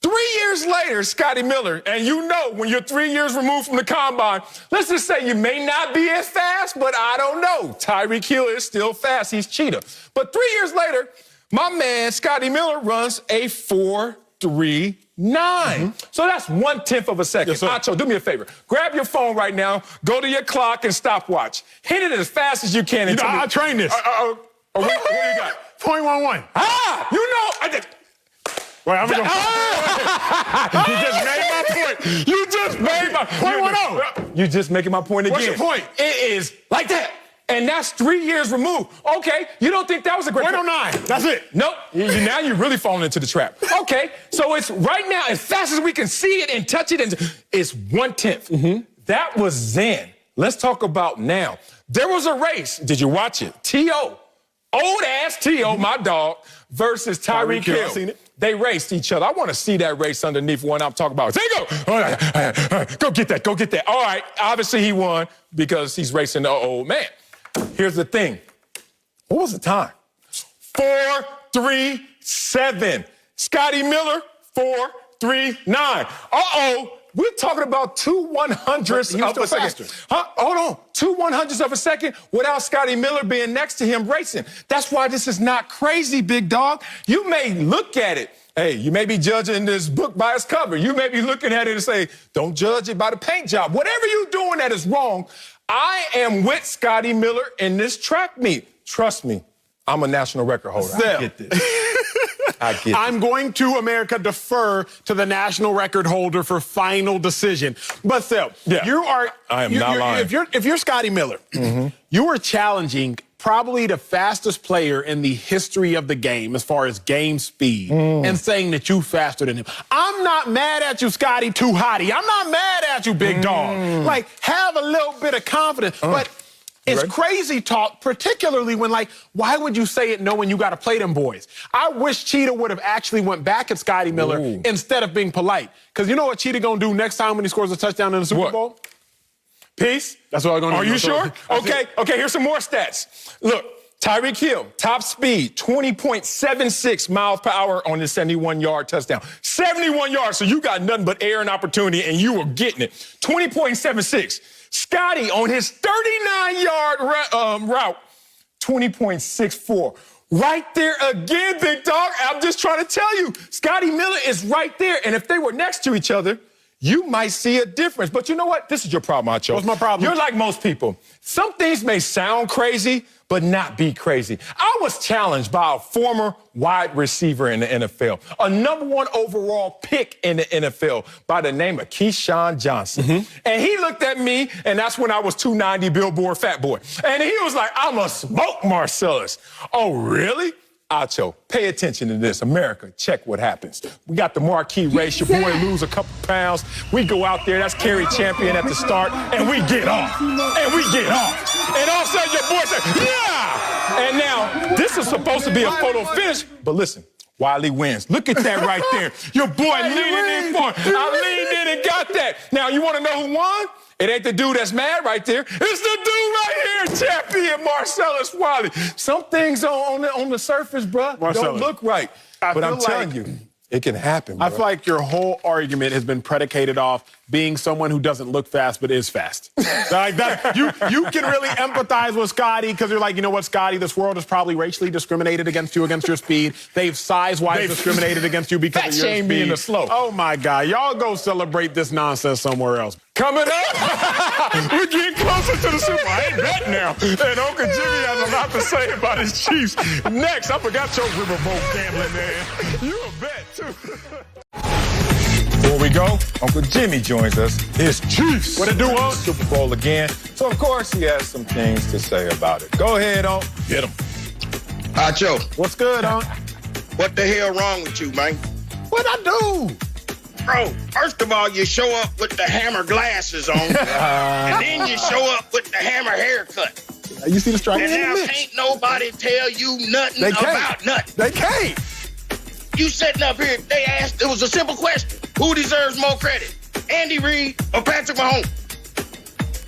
3 years later, Scotty Miller, and you know when you're 3 years removed from the combine, let's just say you may not be as fast, but I don't know. Tyreek Hill is still fast. He's Cheetah. But 3 years later, my man Scotty Miller runs a 4.3 So that's 1/10 of a second. Yes, sir. Acho, do me a favor. Grab your phone right now, go to your clock and stopwatch. Hit it as fast as you can. You know, I trained this. What you got? 0.11. You know. Wait, I'm going to go. You just made my point. You just made my point. 0.10. You just making my point again. What's your point? It is like that. And that's 3 years removed. Okay, you don't think that was a great 0.09. That's it. Nope. Now you're really falling into the trap. Okay, so it's right now, as fast as we can see it and touch it, and it's 1/10. That was then. Let's talk about now. There was a race. Did you watch it? T.O., old-ass T.O., my dog, versus Tyreek Hill. I've seen it. They raced each other. I want to see that race underneath what I'm talking about. There you go. All right. Go get that. Go get that. All right. Obviously, he won because he's racing the old man. Here's the thing. What was the time? 4:37. Scotty Miller, 4:39. We're talking about 2 100ths of a second. Hold on. 2 100ths of a second without Scotty Miller being next to him racing. That's why this is not crazy, big dog. You may look at it. Hey, you may be judging this book by its cover. You may be looking at it and say, don't judge it by the paint job. Whatever you're doing that is wrong. I am with Scotty Miller in this track meet. Trust me, I'm a national record holder. I get this. I get I'm going to, America, defer to the national record holder for final decision. But still, I am not lying. If you're Scotty Miller, you are challenging probably the fastest player in the history of the game as far as game speed and saying that you faster than him. I'm not mad at you, Scotty Too Hottie. I'm not mad at you, big dog. Like, have a little bit of confidence. But it's crazy talk, particularly when, like, why would you say it knowing you got to play them boys? I wish Cheetah would have actually went back at Scotty Miller instead of being polite. Because you know what Cheetah going to do next time when he scores a touchdown in the Super Bowl? Peace. That's what I'm going to do. Are you sure? Okay, here's some more stats. Look, Tyreek Hill, top speed, 20.76 miles per hour on his 71-yard touchdown. 71 yards, so you got nothing but air and opportunity, and you were getting it. 20.76. Scotty on his 39-yard route, 20.64. Right there again, big dog. I'm just trying to tell you, Scotty Miller is right there, and if they were next to each other, you might see a difference. But you know what? This is your problem, Acho. What's my problem? You're like most people. Some things may sound crazy, but not be crazy. I was challenged by a former wide receiver in the NFL, a #1 overall pick in the NFL by the name of Keyshawn Johnson. And he looked at me, and that's when I was 290 Billboard Fat Boy. And he was like, I'm a smoke Marcellus. Oh, really? Acho, pay attention to this. America, check what happens. We got the marquee race. Your boy lose a couple pounds. We go out there. That's Kerry Champion at the start. And we get off. And we get off. And all of a sudden, your boy said, yeah! And now, this is supposed to be a photo finish. But listen, Wiley wins. Look at that right there. Your boy leaning in for it. I leaned in and got that. Now, you want to know who won? It ain't the dude that's mad right there. It's the dude right here, champion Marcellus Wiley. Some things on the surface, bruh, don't look right. But I'm telling you, it can happen, bro. I feel like your whole argument has been predicated off being someone who doesn't look fast but is fast. Like that, you can really empathize with Scotty because you're like, you know what, Scotty, this world has probably racially discriminated against you, against your speed. They've size-wise discriminated against you because of your speed. Being the slow. Oh, my God. Y'all go celebrate this nonsense somewhere else. Coming up, we're getting closer to the Super Bowl. I ain't bet now. And Uncle Jimmy has a lot to say about his Chiefs. Next, I forgot your riverboat gambling, man. You a bet, too. Before we go, Uncle Jimmy joins us. His Chiefs. What it do, on Super Bowl again. So, of course, he has some things to say about it. Go ahead, Unc. Get him. Acho, What's good, Unc? what the hell wrong with you, man? What'd I do? Bro, first of all, you show up with the hammer glasses on, and then you show up with the hammer haircut. You see the strike? And now can't nobody tell you nothing about nothing. They can't. You sitting up here, they asked, it was a simple question. Who deserves more credit, Andy Reid or Patrick Mahomes?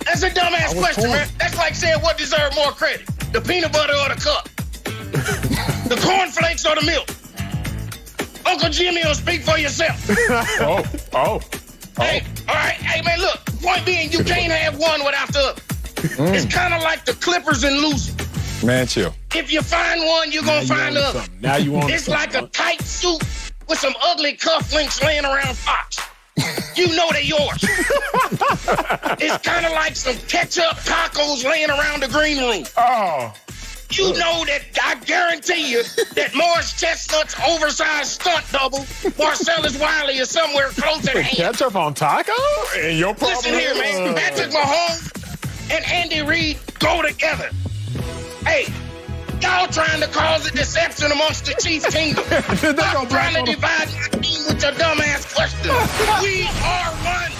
That's a dumbass question, man. That's like saying what deserves more credit, the peanut butter or the cup, the cornflakes or the milk. Uncle Jimmy will speak for yourself. Hey, all right. Hey, man, look. Point being, you can't have one without the other. It's kind of like the Clippers and losing. Man, chill. If you find one, you're going to find the other. Now you want It's like a tight suit with some ugly cufflinks laying around Fox. You know they're yours. It's kind of like some ketchup tacos laying around the green room. Oh. You know that I guarantee you that Morris Chestnut's oversized stunt double, Marcellus Wiley, is somewhere close at hand. Ketchup on taco? And your problem Listen here, man. Patrick Mahomes and Andy Reid go together. Hey, y'all trying to cause a deception amongst the Chiefs kingdom. Stop trying to divide my team with your dumbass questions. We are one.